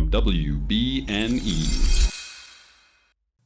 from WBNE.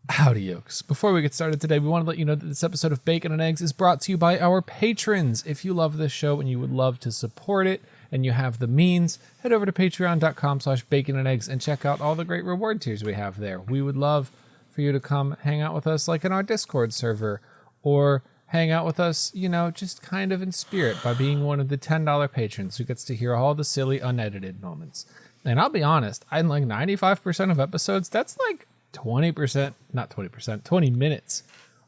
Howdy, yokes. Before we get started today, we want to let you know that this episode of Bacon and Eggs is brought to you by our patrons. If you love this show and you would love to support it and you have the means, head over to patreon.com/baconandeggs and check out all the great reward tiers we have there. We would love for you to come hang out with us like in our Discord server, or hang out with us, you know, just kind of in spirit by being one of the $10 patrons who gets to hear all the silly unedited moments. And I'll be honest, in like 95% of episodes, that's like 20%, not 20%, 20 minutes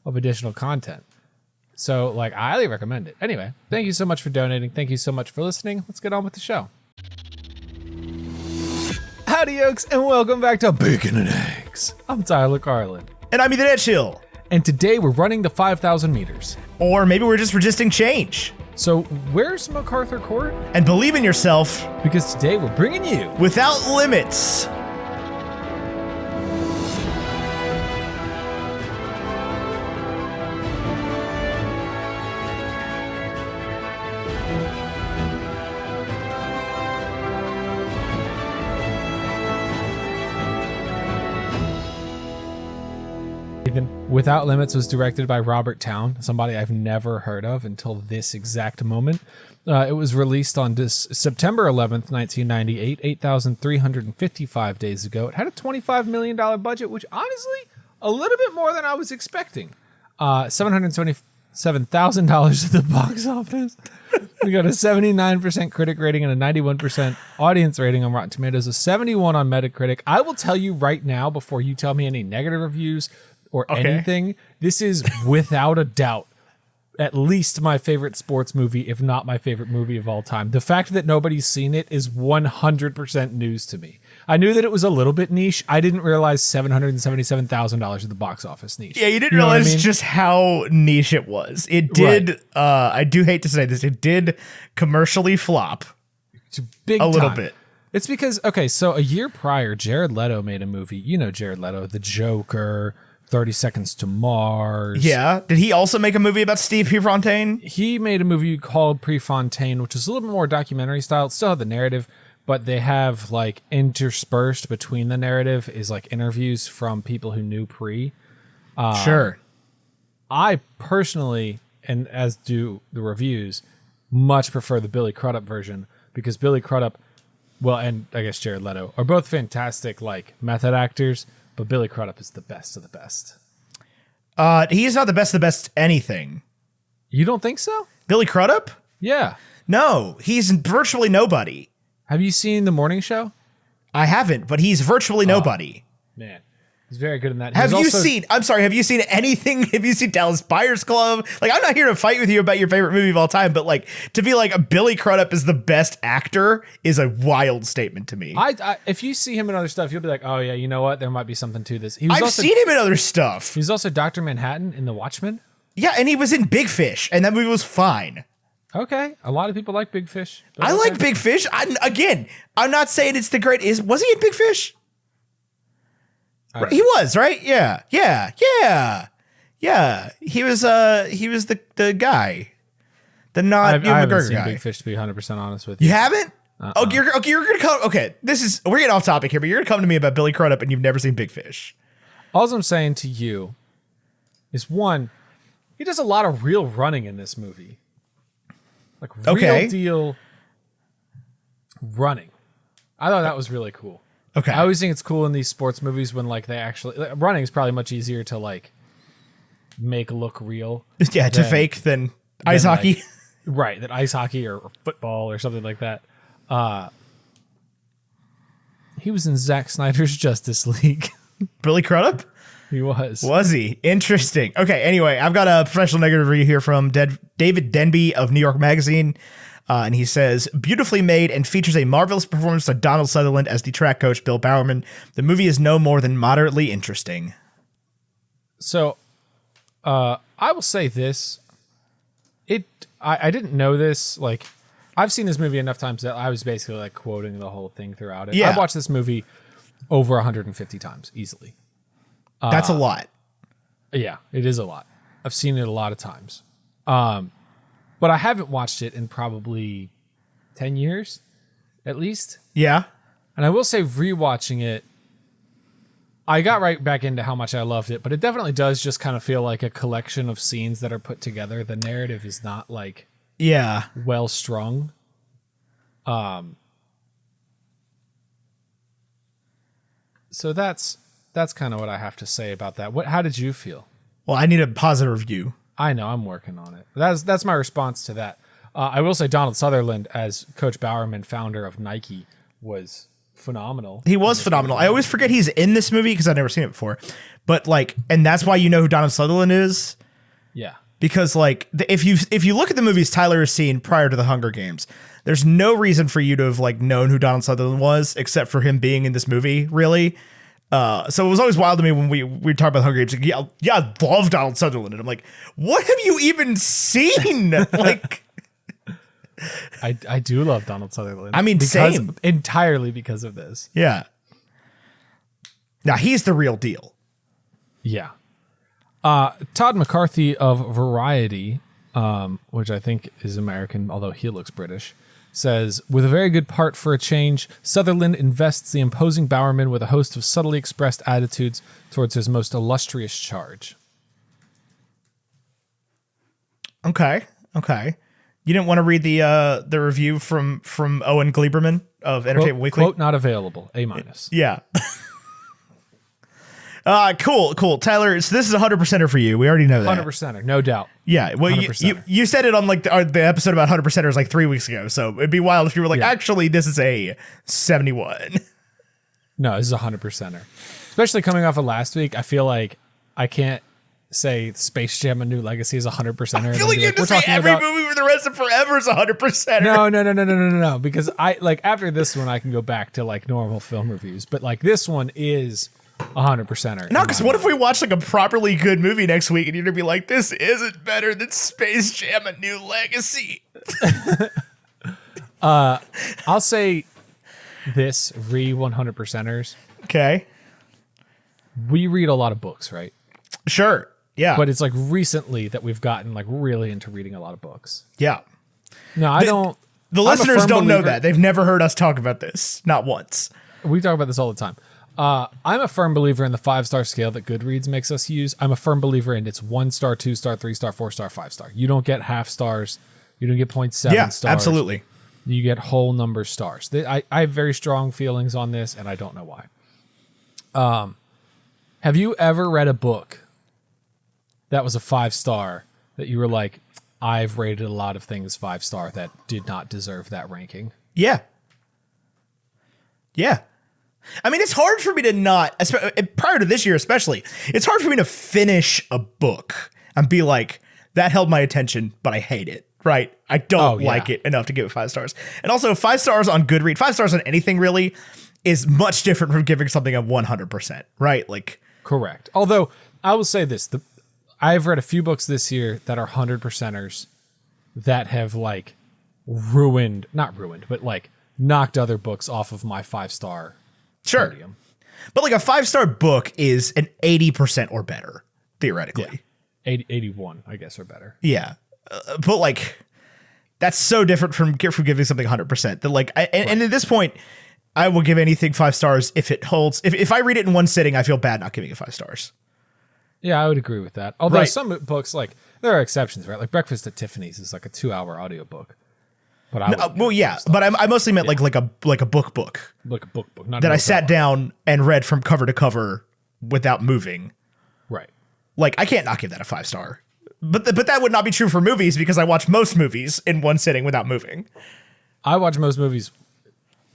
of additional content. So, like, I highly recommend it. Anyway, thank you so much for donating. Thank you so much for listening. Let's get on with the show. Howdy, yokes, and welcome back to Bacon and Eggs. I'm Tyler Carlin. And I'm Ethan Edgehill. And today we're running the 5,000 meters. Or maybe we're just resisting change. So, where's MacArthur Court? And believe in yourself. Because today we're bringing you Without Limits. Without Limits was directed by Robert Towne, somebody I've never heard of until this exact moment. It was released on September 11th, 1998, 8,355 days ago. It had a $25 million budget, which honestly, a little bit more than I was expecting. $727,000 at the box office. We got a 79% critic rating and a 91% audience rating on Rotten Tomatoes, a 71 on Metacritic. I will tell you right now, before you tell me any negative reviews or anything, this is without a doubt at least my favorite sports movie, if not my favorite movie of all time. The fact that nobody's seen it is 100% news to me. I knew that it was a little bit niche. I didn't realize $777,000 at the box office niche. Yeah, you didn't realize just how niche it was. It did, I do hate to say this, it did commercially flop Big a little time. bit. It's because, okay, so a year prior, Jared Leto made a movie. You know Jared Leto, The Joker, 30 Seconds to Mars. Yeah. Did he also make a movie about Steve Prefontaine? He made a movie called Prefontaine, which is a little bit more documentary style. It still had the narrative, but they have like interspersed between the narrative is like interviews from people who knew Pre. Sure. I personally, and as do the reviews, much prefer the Billy Crudup version because Billy Crudup, well, and I guess Jared Leto are both fantastic like method actors. But Billy Crudup is the best of the best. He's not the best of the best anything. You don't think so? Billy Crudup? Yeah. No, he's virtually nobody. Have you seen The Morning Show? I haven't, but he's virtually nobody. Man, he's very good in that. Have you seen anything? Have you seen Dallas Buyers Club? Like, I'm not here to fight with you about your favorite movie of all time, but like to be like a Billy Crudup is the best actor is a wild statement to me. I if you see him in other stuff, you'll be like, oh yeah, you know what? There might be something to this. I've seen him in other stuff. He's also Dr. Manhattan in The Watchmen. Yeah, and he was in Big Fish, and that movie was fine. Okay, a lot of people like Big Fish. I like Big Fish. I'm not saying it's the great. Was he in Big Fish? He was, right? Yeah. He was the guy. The not I haven't McGregor seen guy. Big Fish, to be 100% honest with you. You haven't? Okay, you're gonna come. Okay, we're getting off topic here, but you're gonna come to me about Billy Crudup and you've never seen Big Fish. All I'm saying to you is one, he does a lot of real running in this movie. Like real deal running. I thought that was really cool. Okay. I always think it's cool in these sports movies when like they actually running is probably much easier to like make look real. Yeah, to fake than ice hockey. Like, right, than ice hockey or football or something like that. He was in Zack Snyder's Justice League. Billy Crudup? He was. Was he? Interesting. Okay, anyway, I've got a professional negative review here from David Denby of New York Magazine. And he says, beautifully made and features a marvelous performance by Donald Sutherland as the track coach, Bill Bowerman. The movie is no more than moderately interesting. So, I will say this. I didn't know this. Like, I've seen this movie enough times that I was basically like quoting the whole thing throughout it. Yeah. I've watched this movie over 150 times, easily. That's a lot. Yeah, it is a lot. I've seen it a lot of times. But I haven't watched it in probably 10 years, at least. Yeah. And I will say, rewatching it, I got right back into how much I loved it, but it definitely does just kind of feel like a collection of scenes that are put together. The narrative is not like well strung. So that's kind of what I have to say about that. How did you feel? Well, I need a positive review. I know, I'm working on it. That's my response to that. I will say Donald Sutherland as Coach Bowerman, founder of Nike, was phenomenal. He was phenomenal. I always forget he's in this movie because I've never seen it before. But like, and that's why you know who Donald Sutherland is. Yeah. Because like, if you look at the movies Tyler has seen prior to the Hunger Games, there's no reason for you to have like known who Donald Sutherland was except for him being in this movie, really. So it was always wild to me when we talk about Hunger Games. Like, yeah, I love Donald Sutherland, and I'm like, what have you even seen? Like, I do love Donald Sutherland. I mean, same. Entirely because of this. Yeah. Now he's the real deal. Yeah. Todd McCarthy of Variety, which I think is American, although he looks British, says, with a very good part for a change, Sutherland invests the imposing Bowerman with a host of subtly expressed attitudes towards his most illustrious charge. Okay. You didn't want to read the review from Owen Gleiberman of Entertainment Weekly? Quote not available, A-. Yeah. Cool. Tyler, so this is 100%er for you. We already know that. 100%er, no doubt. Yeah, well, you said it on like the episode about 100%ers like 3 weeks ago, so it'd be wild if you were like, actually, this is a 71. No, this is 100%er. Especially coming off of last week, I feel like I can't say Space Jam: A New Legacy is 100%er. I feel like you have to say every movie for the rest of forever is 100%er. No, because I like after this one I can go back to like normal film reviews, but like this one is 100%er. No, because what if we watch like a properly good movie next week and you're gonna be like, this isn't better than Space Jam: A New Legacy? I'll say this, 100%ers. Okay. We read a lot of books, right? Sure. Yeah. But it's like recently that we've gotten like really into reading a lot of books. Yeah. No, the listeners don't know that. They've never heard us talk about this. Not once. We talk about this all the time. I'm a firm believer in the 5-star scale that Goodreads makes us use. I'm a firm believer in it's 1 star, 2 star, 3 star, 4 star, 5 star. You don't get half stars. You don't get 0.7 stars. Absolutely. You get whole number stars. I have very strong feelings on this, and I don't know why. Have you ever read a book that was a 5-star that you were like, I've rated a lot of things 5-star that did not deserve that ranking? Yeah. I mean, it's hard for me to not, prior to this year especially, it's hard for me to finish a book and be like, that held my attention, but I hate it, right? I don't like it enough to give it 5 stars. And also 5 stars on Goodreads, 5 stars on anything really is much different from giving something a 100%, right? Like, correct. Although I will say this, I've read a few books this year that are 100%ers that have like not ruined, but like knocked other books off of my 5-star. Sure. Podium. But like a 5-star book is an 80% or better, theoretically. Yeah. 81, I guess, or better. Yeah. But like, that's so different from giving something 100%. That like, and at this point, I will give anything 5 stars if it holds. If I read it in one sitting, I feel bad not giving it 5 stars. Yeah, I would agree with that. Although some books, like, there are exceptions, right? Like Breakfast at Tiffany's is like a 2-hour audiobook. But but I mostly meant like a book. Like a book, not that I sat down and read from cover to cover without moving. Right. Like, I can't not give that a 5 star. But that would not be true for movies because I watch most movies in one sitting without moving. I watch most movies,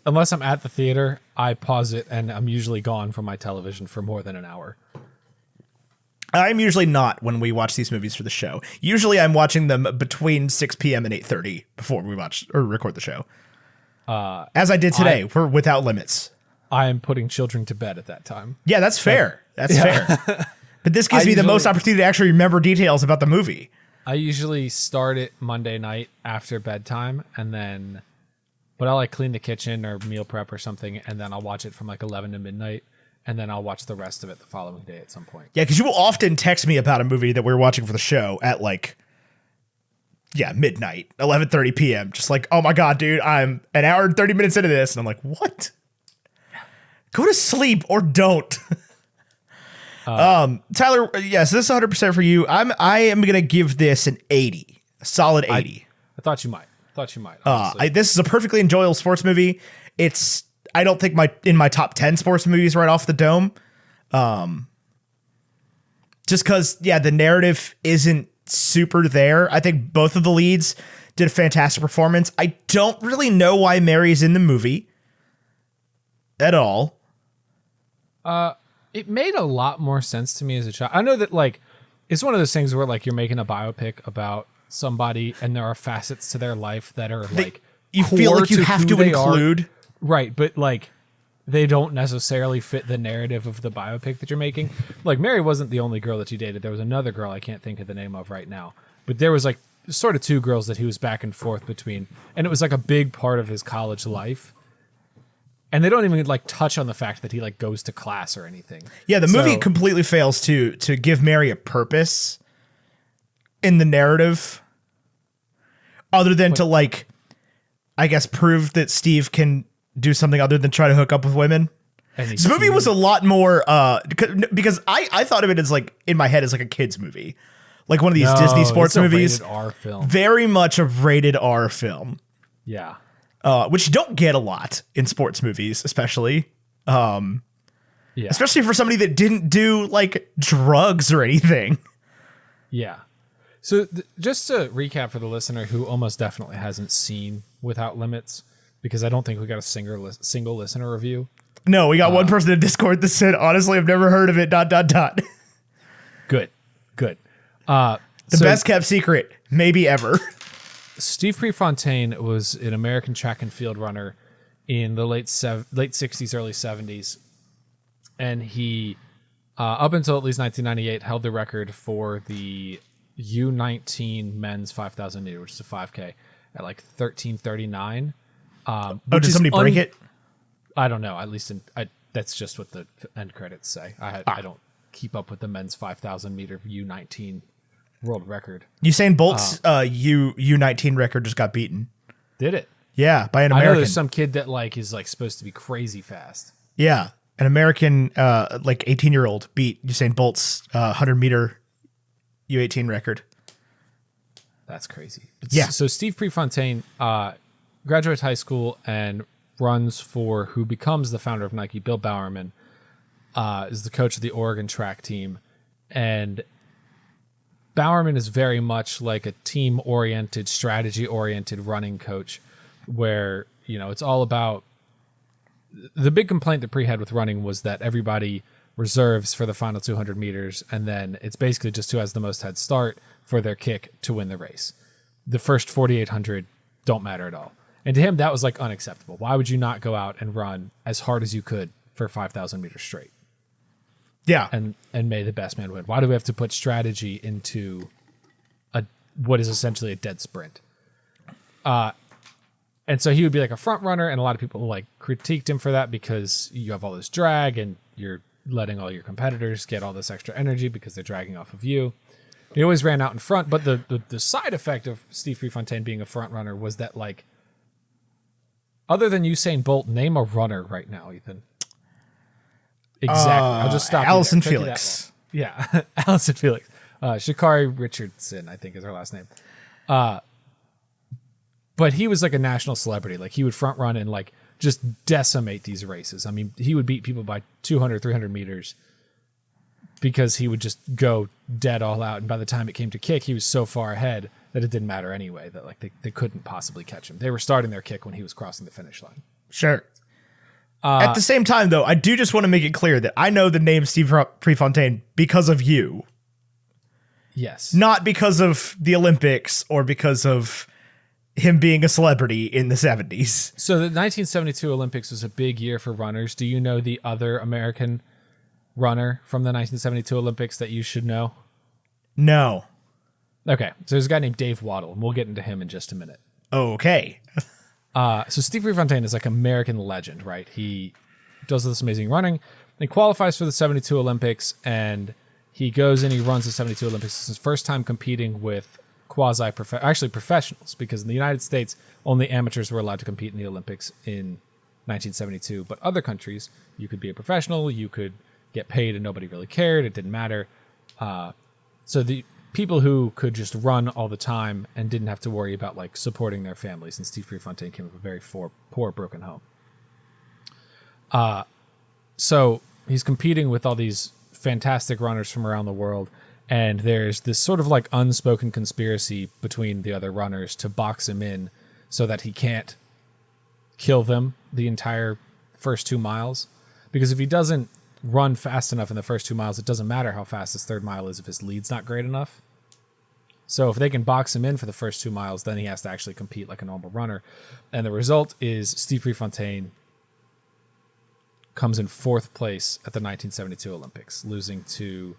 unless I'm at the theater, I pause it and I'm usually gone from my television for more than an hour. I'm usually not when we watch these movies for the show. Usually I'm watching them between 6 p.m. and 8:30 before we watch or record the show. As I did today for Without Limits. I am putting children to bed at that time. Yeah, that's fair. That's fair. But this gives me the most opportunity to actually remember details about the movie. I usually start it Monday night after bedtime, but I'll like clean the kitchen or meal prep or something, and then I'll watch it from like 11 to midnight. And then I'll watch the rest of it the following day at some point. Yeah, because you will often text me about a movie that we're watching for the show at like, midnight, 11:30 p.m. Just like, oh my God, dude, I'm an hour and 30 minutes into this. And I'm like, what? Go to sleep or don't. Tyler, yes, this is 100% for you. I am going to give this an 80. A solid 80. I thought you might. This is a perfectly enjoyable sports movie. I don't think in my top 10 sports movies right off the dome. Just because, the narrative isn't super there. I think both of the leads did a fantastic performance. I don't really know why Mary's in the movie at all. It made a lot more sense to me as a child. I know that, like, it's one of those things where, like, you're making a biopic about somebody and there are facets to their life that are, like, you feel like you have to include. Right, but, like, they don't necessarily fit the narrative of the biopic that you're making. Like, Mary wasn't the only girl that he dated. There was another girl I can't think of the name of right now. But there was, like, sort of two girls that he was back and forth between. And it was, like, a big part of his college life. And they don't even, like, touch on the fact that he, like, goes to class or anything. Yeah, the movie completely fails to give Mary a purpose in the narrative. Other than to, like, I guess, prove that Steve can do something other than try to hook up with women. This movie was a lot more because I thought of it as, like, in my head as like a kids movie, like one of these Disney sports movies. Rated R film. Very much a rated R film. Yeah, which you don't get a lot in sports movies, especially. Especially for somebody that didn't do, like, drugs or anything. Yeah. So just to recap for the listener who almost definitely hasn't seen Without Limits, because I don't think we got a single listener review. No, we got one person in Discord that said, honestly, I've never heard of it, ... Good. The best kept secret, maybe ever. Steve Prefontaine was an American track and field runner in the late 60s, early 70s. And he, up until at least 1998, held the record for the U19 men's 5,000 meter, which is a 5K, at like 13:39. Did somebody break it? I don't know. At least that's just what the end credits say. I don't keep up with the men's 5,000 meter U19 world record. Usain Bolt's U19 record just got beaten. Did it? Yeah, by an American. I know there's some kid that, like, is, like, supposed to be crazy fast. Yeah, an American, like, 18-year-old beat Usain Bolt's 100-meter U18 record. That's crazy. Yeah. So Steve Prefontaine graduates high school and runs for who becomes the founder of Nike, Bill Bowerman, is the coach of the Oregon track team. And Bowerman is very much like a team-oriented, strategy-oriented running coach where, you know, it's all about... The big complaint that Pre had with running was that everybody reserves for the final 200 meters, and then it's basically just who has the most head start for their kick to win the race. The first 4,800 don't matter at all. And to him, that was, like, unacceptable. Why would you not go out and run as hard as you could for 5,000 meters straight? Yeah. And may the best man win. Why do we have to put strategy into what is essentially a dead sprint? And so he would be like a front runner, and a lot of people, like, critiqued him for that because you have all this drag and you're letting all your competitors get all this extra energy because they're dragging off of you. He always ran out in front, but the side effect of Steve Prefontaine being a front runner was that, like, other than Usain Bolt, name a runner right now, Ethan. Exactly. I'll just stop. Allison Felix. Yeah, Allison Felix. Sha'Carri Richardson, I think, is her last name. But he was like a national celebrity. Like, he would front run and, like, just decimate these races. I mean, he would beat people by 200, 300 meters because he would just go dead all out. And by the time it came to kick, he was so far ahead that it didn't matter anyway, that, like, they couldn't possibly catch him. They were starting their kick when he was crossing the finish line. Sure. At the same time, though, I do just want to make it clear that I know the name Steve Prefontaine because of you. Yes. Not because of the Olympics or because of him being a celebrity in the 70s. So the 1972 Olympics was a big year for runners. Do you know the other American runner from the 1972 Olympics that you should know? No. Okay. So there's a guy named Dave Waddle, and we'll get into him in just a minute. Okay. So Steve Prefontaine is like American legend, right? He does this amazing running. And he qualifies for the 72 Olympics, and he goes and he runs the 72 Olympics. It's his first time competing with professionals, because in the United States, only amateurs were allowed to compete in the Olympics in 1972. But other countries, you could be a professional, you could get paid and nobody really cared. It didn't matter. So the people who could just run all the time and didn't have to worry about like supporting their families. And Steve Prefontaine came from a very poor, broken home. So he's competing with all these fantastic runners from around the world. And there's this sort of like unspoken conspiracy between the other runners to box him in so that he can't kill them the entire first 2 miles. Because if he doesn't run fast enough in the first 2 miles, it doesn't matter how fast his third mile is if his lead's not great enough. So if they can box him in for the first 2 miles, then he has to actually compete like a normal runner. And the result is Steve Prefontaine comes in 4th place at the 1972 Olympics, losing to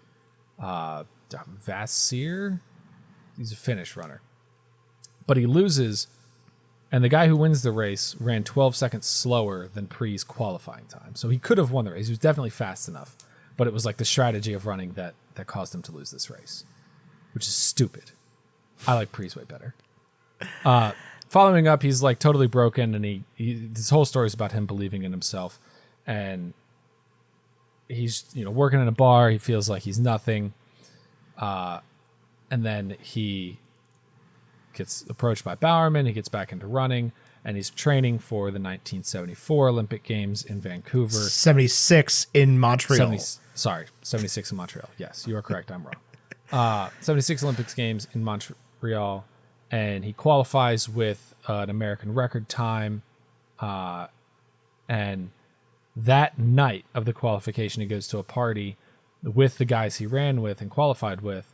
Vassir. He's a Finnish runner. But he loses, and the guy who wins the race ran 12 seconds slower than Pre's qualifying time. So he could have won the race. He was definitely fast enough. But it was like the strategy of running that caused him to lose this race, which is stupid. I like Pre's way better. Following up, he's like totally broken, and this whole story is about him believing in himself. And he's, working in a bar. He feels like he's nothing. And then he gets approached by Bowerman. He gets back into running, and he's training for the 1974 Olympic Games in Vancouver. 76 in Montreal. 76 in Montreal. Yes, you are correct. I'm wrong. 76 Olympics Games in Montreal, and he qualifies with an American record time. And that night of the qualification, he goes to a party with the guys he ran with and qualified with,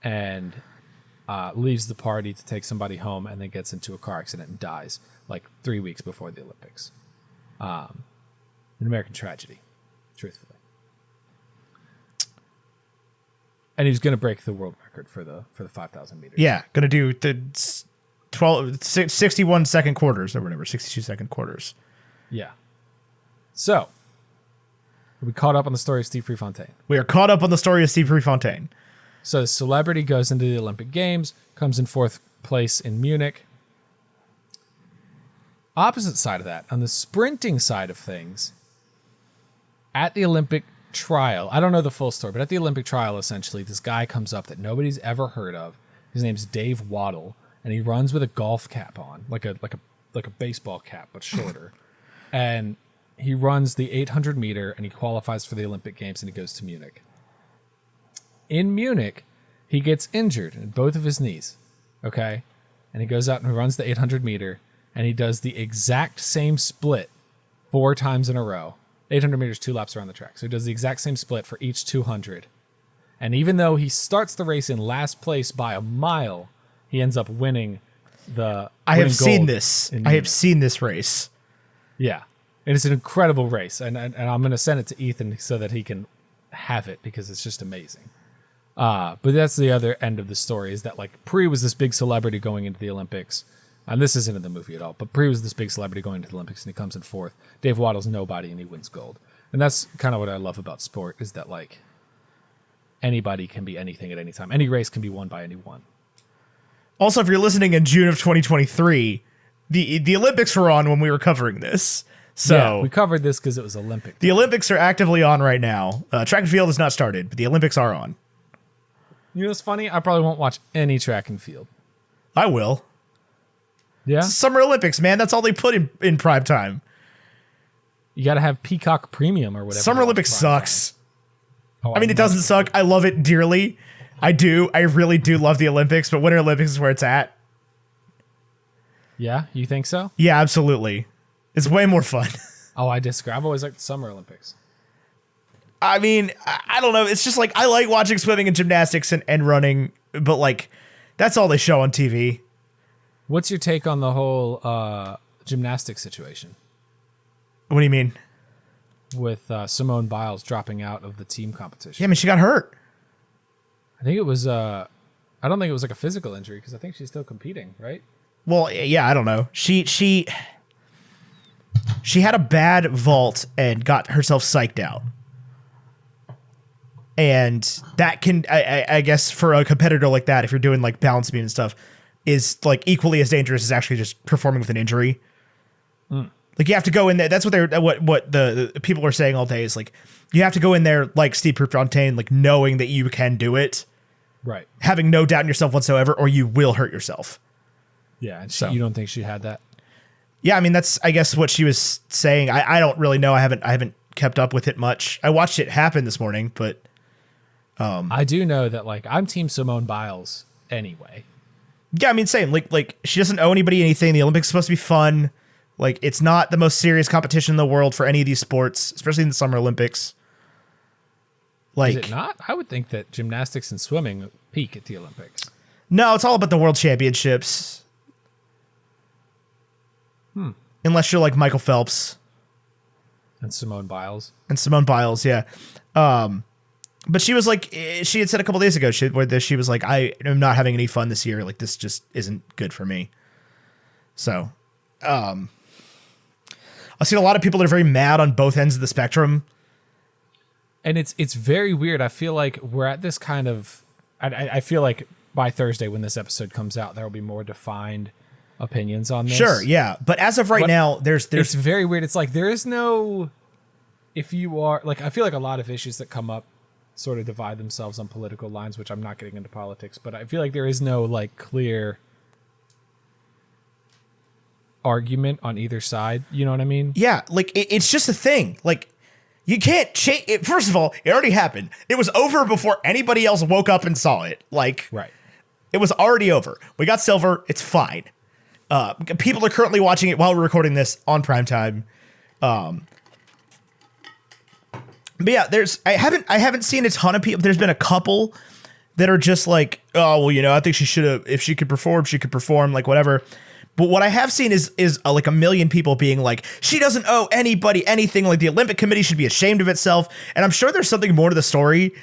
and leaves the party to take somebody home, and then gets into a car accident and dies like 3 weeks before the Olympics. An American tragedy, truthfully. And he's going to break the world record for the 5,000 meters. Yeah, going to do the 61 second quarters or whatever, 62 second quarters. Yeah. So, we caught up on the story of Steve Prefontaine. We are caught up on the story of Steve Prefontaine. So, the celebrity goes into the Olympic Games, comes in 4th place in Munich. Opposite side of that, on the sprinting side of things, at the Olympic trial, I don't know the full story, but at the Olympic trial, essentially, this guy comes up that nobody's ever heard of. His name's Dave Waddle, and he runs with a golf cap on, like a baseball cap, but shorter. And he runs the 800 meter, and he qualifies for the Olympic Games, and he goes to Munich. In Munich, he gets injured in both of his knees, okay? And he goes out and he runs the 800 meter, and he does the exact same split 4 times in a row. 800 meters, 2 laps around the track. So he does the exact same split for each 200. And even though he starts the race in last place by a mile, he ends up winning the I have seen this race. Yeah. And it's an incredible race. And I'm going to send it to Ethan so that he can have it, because it's just amazing. But that's the other end of the story, is that like Pre was this big celebrity going into the Olympics. And this isn't in the movie at all, but Pre was this big celebrity going into the Olympics, and he comes in 4th. Dave Waddle's nobody, and he wins gold. And that's kind of what I love about sport, is that like anybody can be anything at any time. Any race can be won by anyone. Also, if you're listening in June of 2023, the Olympics were on when we were covering this. So yeah, we covered this because it was Olympic. The Olympics are actively on right now. Track and field has not started, but the Olympics are on. You know what's funny? I probably won't watch any track and field. I will. Yeah? Summer Olympics, man. That's all they put in prime time. You got to have Peacock Premium or whatever. Summer Olympics sucks. Oh, I mean, it doesn't suck. I love it dearly. I do. I really do love the Olympics, but Winter Olympics is where it's at. Yeah? You think so? Yeah, absolutely. It's way more fun. Oh, I disagree. I've always liked the Summer Olympics. I mean, I don't know. It's just like, I like watching swimming and gymnastics and running, but like, that's all they show on TV. What's your take on the whole gymnastics situation? What do you mean? With Simone Biles dropping out of the team competition. Yeah, I mean, she got hurt. I think it was, I don't think it was like a physical injury, because I think she's still competing, right? Well, yeah, I don't know. She had a bad vault and got herself psyched out. And that can, I guess, for a competitor like that, if you're doing like balance beam and stuff, is like equally as dangerous as actually just performing with an injury. Like you have to go in there. That's what the people are saying all day is like, you have to go in there like Steve Prefontaine, like knowing that you can do it. Right. Having no doubt in yourself whatsoever, or you will hurt yourself. Yeah. And So- you don't think she had that? Yeah, I mean that's I guess what she was saying. I don't really know. I haven't kept up with it much. I watched it happen this morning, but I do know that like I'm Team Simone Biles anyway. yeah, I mean same. Like she doesn't owe anybody anything. The Olympics are supposed to be fun. Like it's not the most serious competition in the world for any of these sports, especially in the Summer Olympics. Like Is it not? I would think that gymnastics and swimming peak at the Olympics. no, it's all about the World Championships. Unless you're like Michael Phelps. And Simone Biles. And Simone Biles, yeah. But she was like, she had said a couple days ago, she was like, I am not having any fun this year. Like, this just isn't good for me. So, I've seen a lot of people that are very mad on both ends of the spectrum. And it's very weird. I feel like we're at this kind of, I feel like by Thursday when this episode comes out, there will be more defined opinions on this. Sure, yeah. But as of right now, there's it's very weird. It's like there is no, if you are like, I feel like a lot of issues that come up sort of divide themselves on political lines, which I'm not getting into politics, but I feel like there is no like clear argument on either side. You know what I mean? yeah, like it's just a thing. Like you can't change it. First of all, it already happened. It was over before anybody else woke up and saw it. Like Right. it was already over. We got silver. It's fine. People are currently watching it while we're recording this on primetime. But yeah, I haven't seen a ton of people. There's been a couple that are just like, oh, well, you know, I think she should have, if she could perform, like whatever. But what I have seen is like a million people being like, she doesn't owe anybody anything. Like the Olympic Committee should be ashamed of itself. And I'm sure there's something more to the story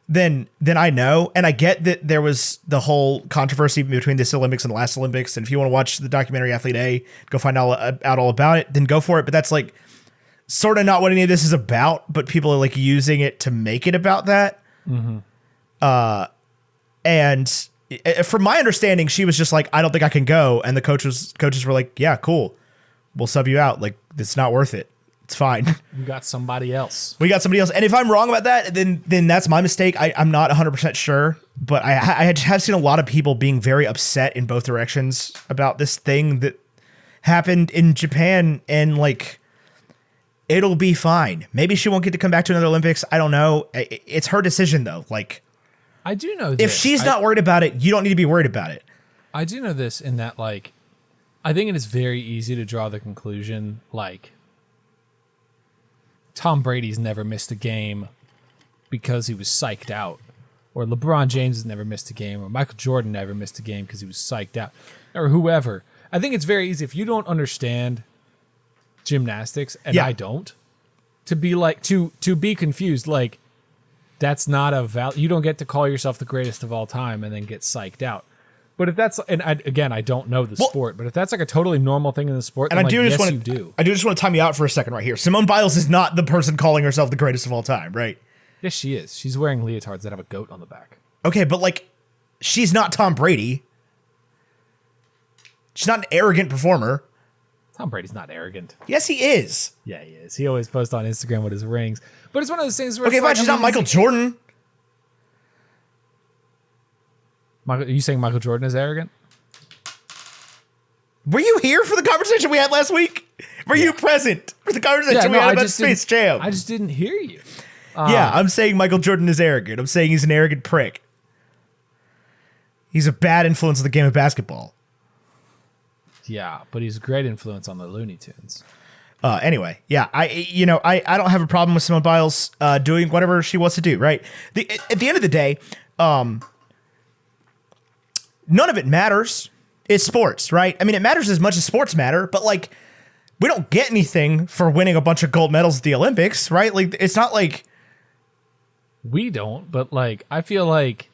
than I know. And I get that there was the whole controversy between this Olympics and the last Olympics. And if you want to watch the documentary Athlete A, go find out all about it, then go for it. But that's like sort of not what any of this is about, but people are like using it to make it about that. Mm-hmm. And from my understanding, she was just like, I don't think I can go. And the coaches were like, yeah, cool. We'll sub you out. Like, it's not worth it. It's fine. You got somebody else. We got somebody else. And if I'm wrong about that, then that's my mistake. I'm not 100% sure. But I have seen a lot of people being very upset in both directions about this thing that happened in Japan. And like, it'll be fine. Maybe she won't get to come back to another Olympics. I don't know. It's her decision, though. Like, I do know if this. she's not worried about it, you don't need to be worried about it. I do know this in that, like, I think it is very easy to draw the conclusion, like, Tom Brady's never missed a game because he was psyched out. Or LeBron James has never missed a game. Or Michael Jordan never missed a game because he was psyched out. Or whoever. I think it's very easy, if you don't understand gymnastics, and Yeah. I don't, to be like, to be confused, like, that's not a you don't get to call yourself the greatest of all time and then get psyched out. But if that's, and I don't know the sport, but if that's like a totally normal thing in the sport, And then I do like, just yes, want you to do. I do just want to time you out for a second right here. Simone Biles is not the person calling herself the greatest of all time, right? Yes, she is. She's wearing leotards that have a goat on the back. Okay, but like, she's not Tom Brady. She's not an arrogant performer. Tom Brady's not arrogant. Yes, he is. Yeah, he is. He always posts on Instagram with his rings. But it's one of those things where Okay, it's fine. like, She's I not mean, Michael Jordan. Are you saying Michael Jordan is arrogant? Were you here for the conversation we had last week? Were you present for the conversation we had about Space Jam? I just didn't hear you. Yeah, I'm saying Michael Jordan is arrogant. I'm saying he's an arrogant prick. He's a bad influence on the game of basketball. Yeah, but he's a great influence on the Looney Tunes. Anyway, yeah, I don't have a problem with Simone Biles doing whatever she wants to do, right? At the end of the day, none of it matters. It's sports, right? I mean, it matters as much as sports matter, but like, we don't get anything for winning a bunch of gold medals at the Olympics, right? Like, it's not like We don't, but like, I feel like,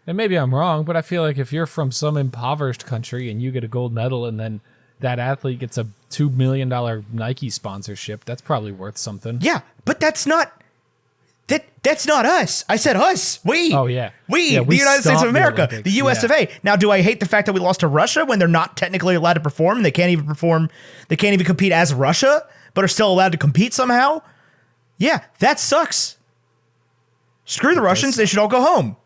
and maybe I'm wrong, but I feel like if you're from some impoverished country and you get a gold medal and then that athlete gets a $2 million Nike sponsorship, that's probably worth something. yeah, but that's That's not us. I said us. We. Oh, yeah. We, Yeah, the United States of stomped the America, Olympics, the US of A. Now, do I hate the fact that we lost to Russia when they're not technically allowed to perform? They can't even perform. They can't even compete as Russia, but are still allowed to compete somehow? Yeah, that sucks. Screw the Russians. They should all go home.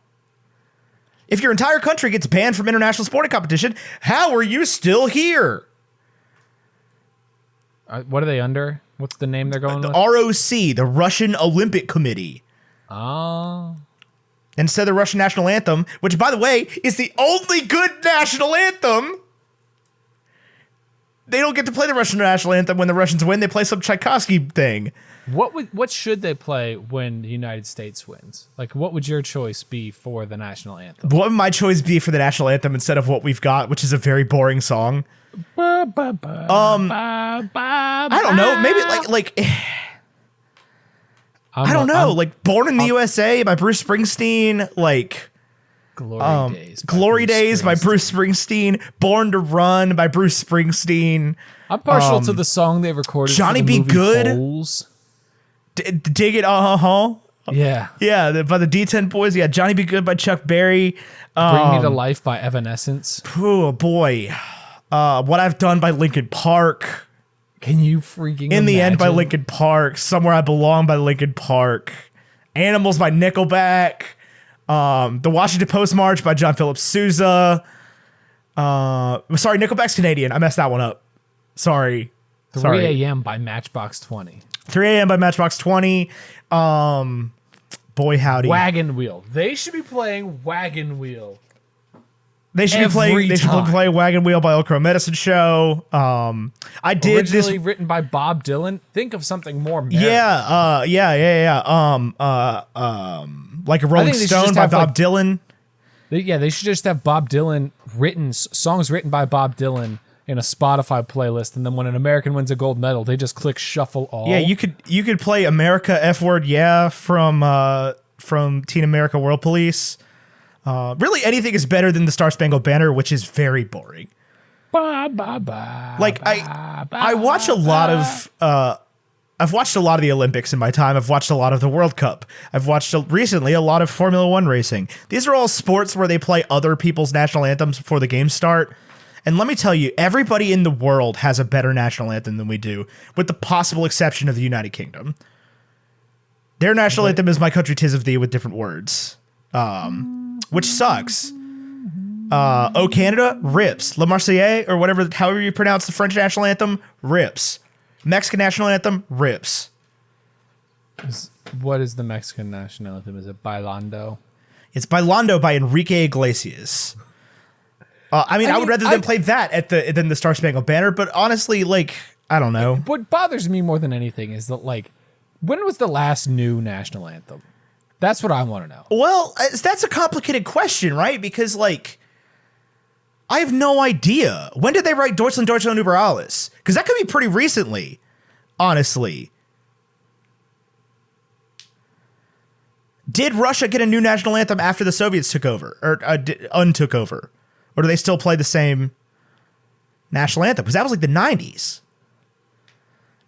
If your entire country gets banned from international sporting competition, how are you still here? What are they under? What's the name they're going The with? ROC, the Russian Olympic Committee. Oh. Instead of the Russian national anthem, which, by the way, is the only good national anthem. They don't get to play the Russian national anthem when the Russians win. They play some Tchaikovsky thing. What should they play when the United States wins? Like, what would your choice be for the national anthem? What would my choice be for the national anthem instead of what we've got, which is a very boring song? I don't know. Maybe like I don't know. Like Born in the USA by Bruce Springsteen. Like Glory Days by Bruce Springsteen. Born to Run by Bruce Springsteen. I'm partial to the song they recorded. Johnny for the Be movie Good. Holes. Dig It, Yeah. Yeah, by the D10 Boys. Yeah, Johnny Be Good by Chuck Berry. Bring Me to Life by Evanescence. Oh boy. What I've Done by Linkin Park. Can you freaking In the imagine? End by Linkin Park. Somewhere I Belong by Linkin Park. Animals by Nickelback. The Washington Post March by John Philip Sousa. Sorry, Nickelback's Canadian. I messed that one up. Sorry. 3 a.m. by Matchbox 20. 3 a.m. by Matchbox 20. Boy howdy. Wagon Wheel. They should be playing Wagon Wheel. They should be playing. They should play Wagon Wheel by Old Crow Medicine Show. I did Originally this. written by Bob Dylan. Think of something more American. Yeah. Like a Rolling Stone by Bob Dylan. They should just have Bob Dylan songs written by Bob Dylan in a Spotify playlist, and then when an American wins a gold medal, they just click shuffle all. Yeah, you could play America F Word Yeah from Teen America World Police. Really, anything is better than the Star Spangled Banner, which is very boring. Like I watch a lot of I've watched a lot of the Olympics in my time. I've watched a lot of the World Cup. I've watched recently a lot of Formula One racing. These are all sports where they play other people's national anthems before the games start. And let me tell you, everybody in the world has a better national anthem than we do, with the possible exception of the United Kingdom. Their national anthem is My Country 'Tis of Thee with different words, which sucks. Oh Canada rips. La Marseillaise, or however you pronounce the French national anthem, rips. Mexican national anthem rips. What is the Mexican national anthem? Is it Bailando? It's Bailando by Enrique Iglesias. I would rather them play that than the Star Spangled Banner, but honestly, like, I don't know. What bothers me more than anything is that, like, when was the last new national anthem? That's what I want to know. Well, that's a complicated question, right? Because, like, I have no idea. When did they write Deutschland, Deutschland über alles? Because that could be pretty recently, honestly. Did Russia get a new national anthem after the Soviets took over, or untook over? Or do they still play the same national anthem? Because that was like the 90s.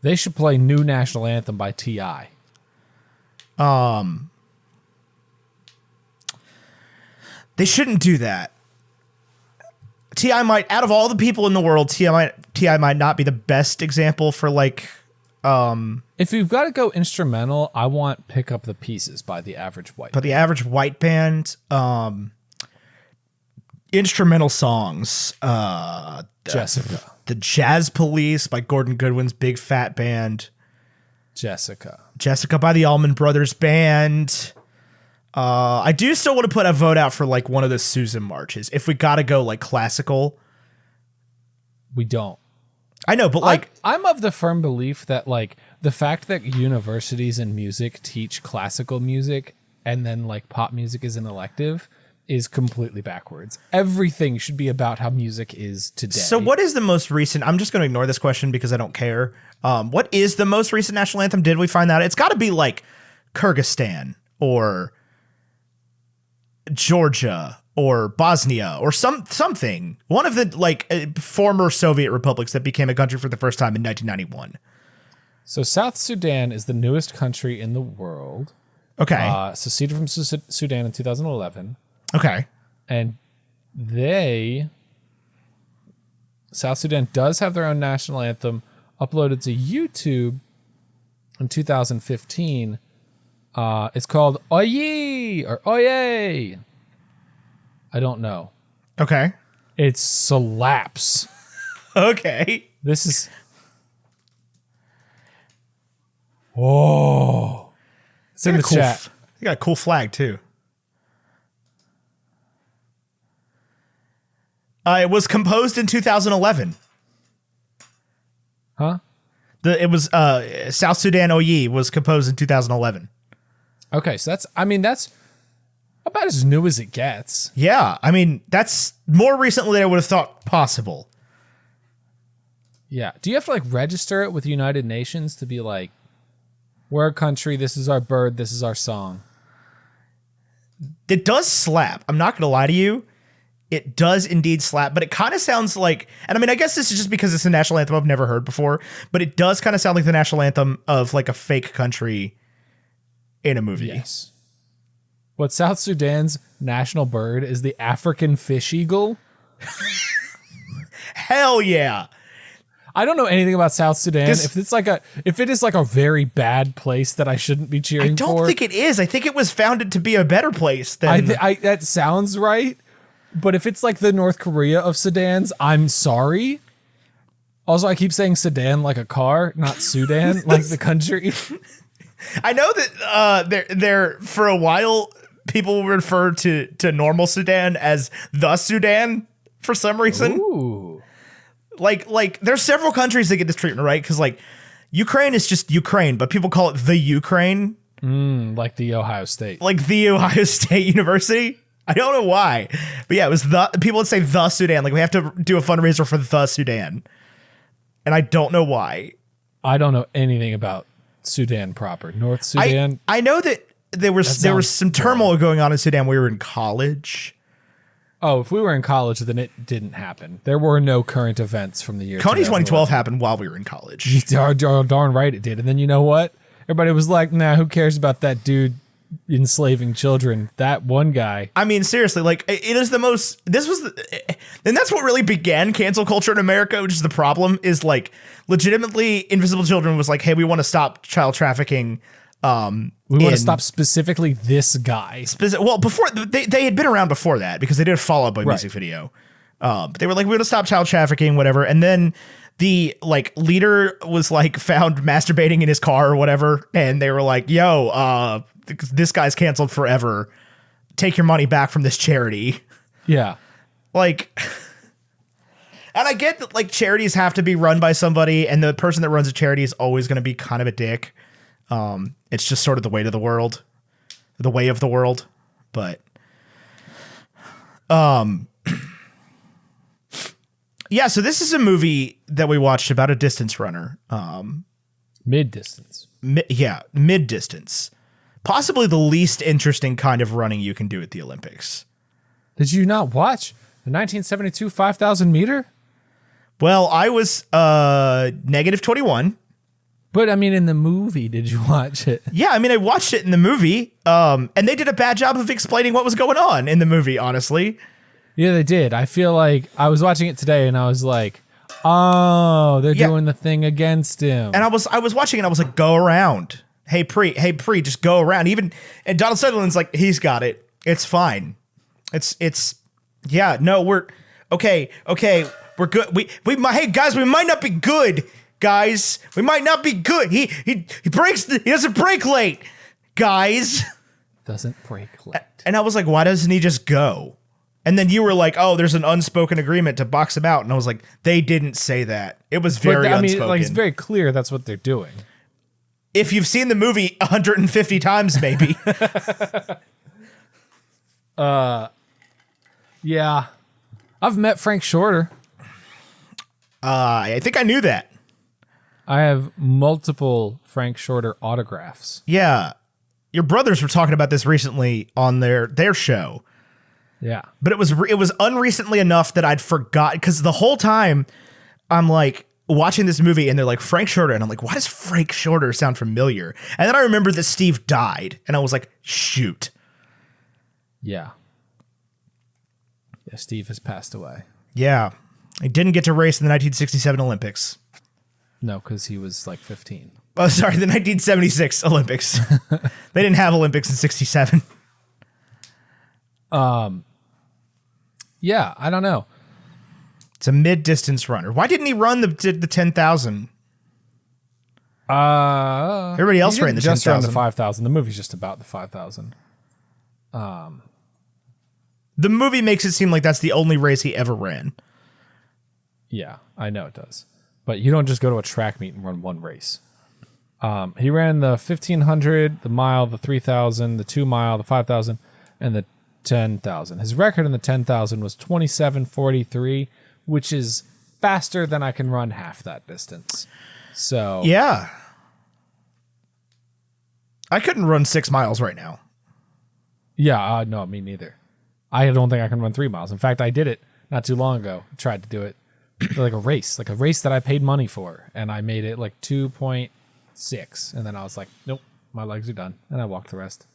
They should play New National Anthem by T.I. They shouldn't do that. T.I. might, out of all the people in the world, T.I. might not be the best example for, like, If you've got to go instrumental, I want Pick Up the Pieces by the Average White. But the Average White Band, instrumental songs, Jessica. The Jazz Police by Gordon Goodwin's Big Fat Band. Jessica by the Allman Brothers Band. I do still want to put a vote out for, like, one of the Susan marches. If we got to go, like, classical. We don't. I know, but, like... I'm of the firm belief that, like, the fact that universities in music teach classical music and then, like, pop music is an elective is completely backwards. Everything should be about how music is today. So what is the most recent... I'm just going to ignore this question because I don't care. What is the most recent national anthem? Did we find out? It's got to be, like, Kyrgyzstan or Georgia or Bosnia or something. One of the, like, former Soviet republics that became a country for the first time in 1991. So South Sudan is the newest country in the world. Okay. Seceded from Sudan in 2011. Okay. And South Sudan does have their own national anthem uploaded to YouTube in 2015. It's called Oye or Oye. I don't know. Okay. It slaps. Okay. This is... Whoa. It's in the chat. You got a cool flag, too. It was composed in 2011. Huh? South Sudan Oye was composed in 2011. Okay, so that's about as new as it gets. Yeah, I mean, that's more recently than I would have thought possible. Yeah. Do you have to like register it with the United Nations to be like, we're a country, this is our bird, this is our song? It does slap. I'm not going to lie to you. It does indeed slap, but it kind of sounds like, and I mean, I guess this is just because it's a national anthem I've never heard before, but it does kind of sound like the national anthem of like a fake country in a movie. Yes. What South Sudan's national bird is the African fish eagle. Hell yeah. I don't know anything about South Sudan. If it is like a very bad place that I shouldn't be cheering for. I don't think it is. I think it was founded to be a better place than... that sounds right. But if it's like the North Korea of Sudans, I'm sorry. Also, I keep saying Sudan like a car, not Sudan, like the country. I know that there for a while, people refer to normal Sudan as the Sudan for some reason. Ooh. Like there's several countries that get this treatment, right? Because like Ukraine is just Ukraine, but people call it the Ukraine. Like the Ohio State. Like the Ohio State University. I don't know why, but yeah, it was people would say the Sudan. Like we have to do a fundraiser for the Sudan, and I don't know why. I don't know anything about Sudan proper. North Sudan. I know that there was some turmoil going on in Sudan. We were in college. Oh, if we were in college, then it didn't happen. There were no current events from the year. Coney 2012 happened while we were in college. Darn right it did. And then you know what? Everybody was like, nah, who cares about that dude enslaving children? That one guy. I mean, seriously, like it is the most, and that's what really began cancel culture in America, which is the problem is like legitimately Invisible Children was like, hey, we want to stop child trafficking. We want to stop specifically this guy. Well, before they had been around before that because they did a follow-up by music video. But they were like, we want to stop child trafficking, whatever. And then the like leader was like found masturbating in his car or whatever. And they were like, yo, this guy's canceled forever. Take your money back from this charity. Yeah. Like, and I get that like charities have to be run by somebody and the person that runs a charity is always going to be kind of a dick. It's just sort of the way of the world. But, yeah, so this is a movie that we watched about a distance runner. Mid-distance. Mid-distance. Possibly the least interesting kind of running you can do at the Olympics. Did you not watch the 1972 5,000 meter? Well, I was negative 21. But I mean, in the movie, did you watch it? Yeah, I mean, I watched it in the movie, and they did a bad job of explaining what was going on in the movie, honestly. Yeah, they did. I feel like I was watching it today, and I was like, oh, they're doing the thing against him. And I was watching it, and I was like, go around. Hey, Pre, just go around. And Donald Sutherland's like, he's got it. It's fine. We're okay, we're good. Hey, guys, we might not be good. Guys, we might not be good. He doesn't break late, guys. Doesn't break late. And I was like, why doesn't he just go? And then you were like, oh, there's an unspoken agreement to box him out. And I was like, they didn't say that. It was very unspoken. Like, it's very clear that's what they're doing. If you've seen the movie 150 times, maybe. Yeah. I've met Frank Shorter. I think I knew that. I have multiple Frank Shorter autographs. Yeah. Your brothers were talking about this recently on their show. Yeah. But it was unrecently enough that I'd forgot, because the whole time I'm like, watching this movie and they're like Frank Shorter, and I'm like, why does Frank Shorter sound familiar? And then I remember that Steve died, and I was like, shoot. Yeah. Yeah, Steve has passed away. Yeah. He didn't get to race in the 1967 Olympics. No, because he was like 15. Oh, sorry, the 1976 Olympics. They didn't have Olympics in 67. Yeah, I don't know. It's a mid-distance runner. Why didn't he run the 10,000? Everybody else ran the 10,000. Just run the 5,000. The movie's just about the 5,000. The movie makes it seem like that's the only race he ever ran. Yeah, I know it does. But you don't just go to a track meet and run one race. He ran the 1,500, the mile, the 3,000, the 2 mile, the 5,000, and the 10,000. His record in the 10,000 was 27:43, which is faster than I can run half that distance. So yeah, I couldn't run 6 miles right now. Yeah, no, me neither. I don't think I can run 3 miles. In fact, I did it not too long ago. I tried to do it like a race that I paid money for, and I made it like 2.6, and then I was like, nope, my legs are done, and I walked the rest.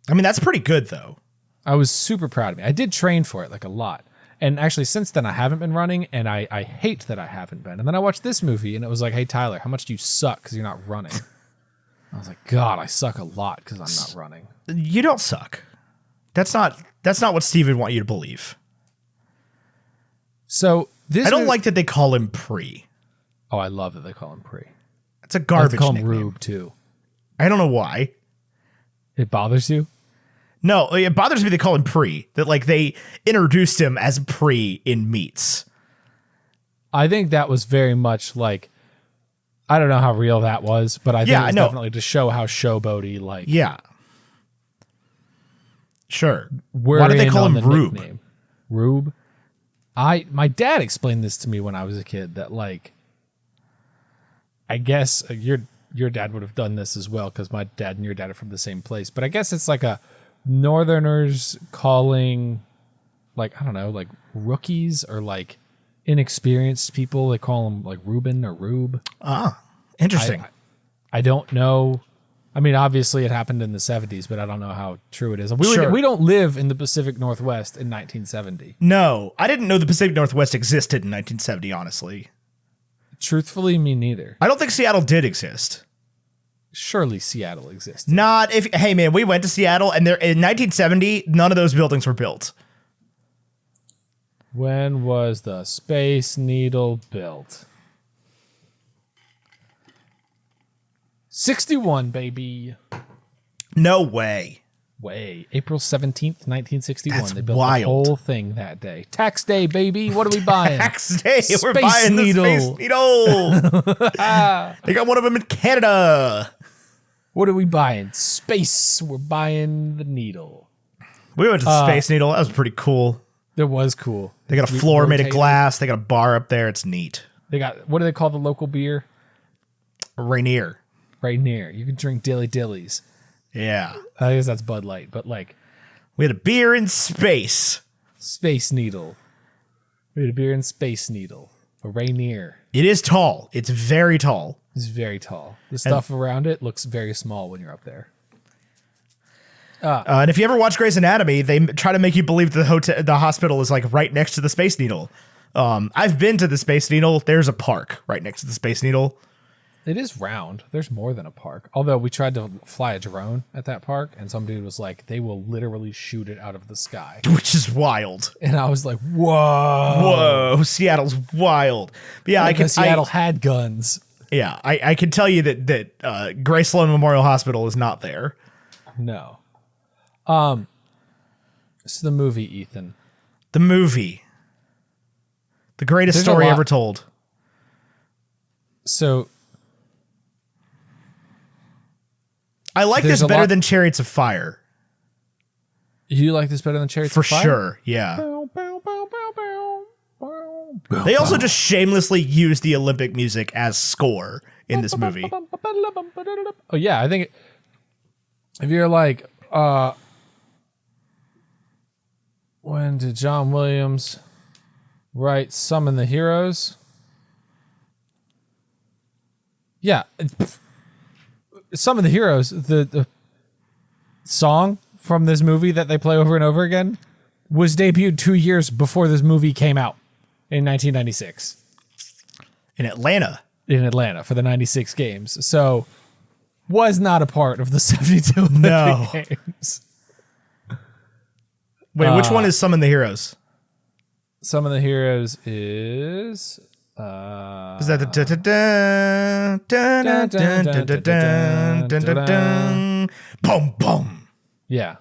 I mean, that's pretty good though. I was super proud of me. I did train for it like a lot. And actually, since then, I haven't been running, and I hate that I haven't been. And then I watched this movie, and it was like, hey, Tyler, how much do you suck because you're not running? I was like, God, I suck a lot because I'm not running. You don't suck. That's not what Steve would want you to believe. So this I don't like that they call him Pre. Oh, I love that they call him Pre. It's a garbage they call him nickname. Rube, too. I don't know why. It bothers you? No, it bothers me they call him Pre. That like they introduced him as Pre in Meats. I think that was very much like, I don't know how real that was, but I think it was definitely to show how showboaty, like. Yeah. Sure. Why did they call him Rube? Nickname. Rube? My dad explained this to me when I was a kid, that like, I guess your dad would have done this as well, because my dad and your dad are from the same place, but I guess it's like a Northerners calling, like, I don't know, like rookies or like inexperienced people, they call them like Reuben or Rube. Ah, interesting. I don't know. I mean, obviously it happened in the 70s, but I don't know how true it is. Sure. We don't live in the Pacific Northwest in 1970. No, I didn't know the Pacific Northwest existed in 1970, honestly. Truthfully, me neither. I don't think Seattle did exist. Surely Seattle exists. Not if, hey man, we went to Seattle and there in 1970, none of those buildings were built. When was the Space Needle built? 61, baby. No way. April 17th, 1961. That's they built wild. the whole thing that day. Tax day, baby. What are we buying? Tax day. We're Space buying Needle. the Space Needle. They got one of them in Canada. What are we buying? Space. We're buying the needle. We went to the Space Needle. That was pretty cool. That was cool. They got a floor made of glass. They got a bar up there. It's neat. They got, what do they call the local beer? Rainier. Right near. You can drink Dilly Dillies. Yeah. I guess that's Bud Light, but like. We had a beer in space. Space Needle. We had a beer in Space Needle. A Rainier. It is tall. It's very tall. It's very tall. The stuff around it looks very small when you're up there. And if you ever watch Grey's Anatomy, they try to make you believe the hospital is like right next to the Space Needle. I've been to the Space Needle. There's a park right next to the Space Needle. It is round. There's more than a park. Although we tried to fly a drone at that park, and some dude was like, they will literally shoot it out of the sky. Which is wild. And I was like, whoa. Whoa, Seattle's wild. But yeah, because Seattle had guns. Yeah, I can tell you that Gray Sloan Memorial Hospital is not there. No. So the movie, Ethan. The movie. The greatest story ever told. So I like this better than Chariots of Fire. You like this better than Chariots of Fire? For sure, yeah. They also just shamelessly use the Olympic music as score in this movie. Oh yeah, I think if you're like, when did John Williams write Summon the Heroes? Yeah. Some of the heroes, the song from this movie that they play over and over again was debuted 2 years before this movie came out in 1996 In Atlanta. for the 96 games. So was not a part of the 72 Olympic Games. Wait, which one is Summon the Heroes? Some of the heroes is Is that the boom boom? yeah.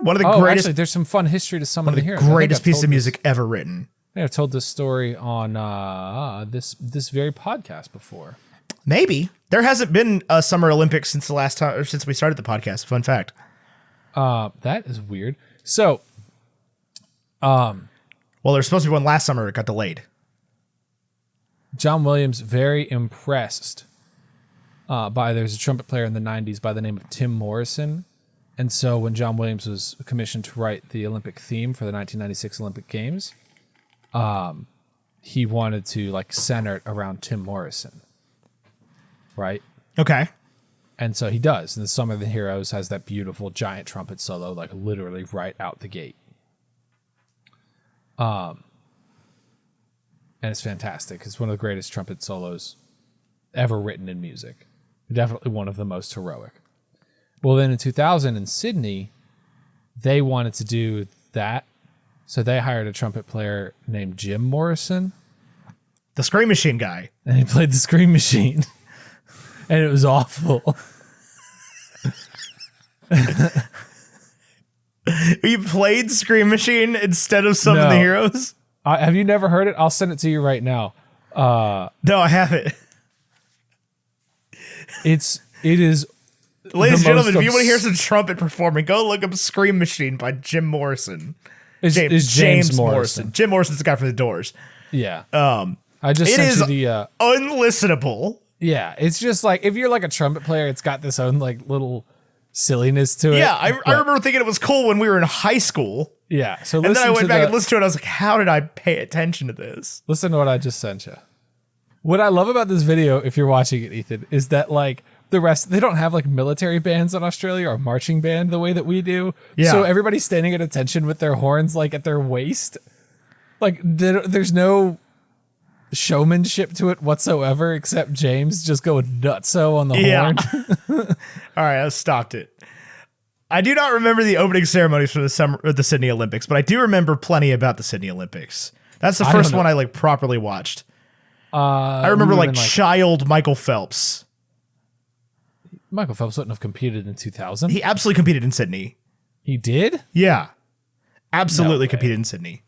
One of the Oh, greatest, actually, there's some fun history to some one of of the the heroes. I think greatest I've pieces told of this- music ever written. I think I've told this story on this very podcast before. Maybe there hasn't been a Summer Olympics since the last time, or since we started the podcast. Fun fact. That is weird. So, Well, there's supposed to be one last summer. It got delayed. John Williams very impressed there's a trumpet player in the 90s by the name of Tim Morrison. And so when John Williams was commissioned to write the Olympic theme for the 1996 Olympic Games, he wanted to like center it around Tim Morrison. Right? Okay. And so he does. And the Summer of the Heroes has that beautiful giant trumpet solo, like literally right out the gate. And it's fantastic. It's one of the greatest trumpet solos ever written in music. Definitely one of the most heroic. Well, then in 2000 in Sydney, they wanted to do that. So they hired a trumpet player named Jim Morrison. The Scream Machine guy. And he played the Scream Machine. And it was awful. You played Scream Machine instead of Some of the No. Heroes? Have you never heard it? I'll send it to you right now. No, I haven't. It is Ladies and the gentlemen, most if you want to hear obs- some trumpet performing, go look up Scream Machine by Jim Morrison. is James Morrison. Jim Morrison's the guy from The Doors. Yeah. Um, I just it sent is you the unlistenable. yeah, it's just like if you're like a trumpet player, it's got this own like little silliness to it. Yeah, I remember thinking it was cool when we were in high school. Yeah. So And then I listen went to back the- and listened to it. I was like, how did I pay attention to this? Listen to what I just sent you. What I love about this video, if you're watching it, Ethan, is that like the rest, they don't have like military bands in Australia or marching band the way that we do. Yeah. So everybody's standing at attention with their horns like at their waist. Like there's no showmanship to it whatsoever, except James just going nutso on the horn. All right, I stopped it. I do not remember the opening ceremonies for the Sydney Olympics, but I do remember plenty about the Sydney Olympics. That's the I first don't know. one I like properly watched. I remember we were like in, child Michael Phelps. Michael Phelps wouldn't have competed in 2000. He absolutely competed in Sydney. He did? Yeah. Absolutely No way. competed in Sydney.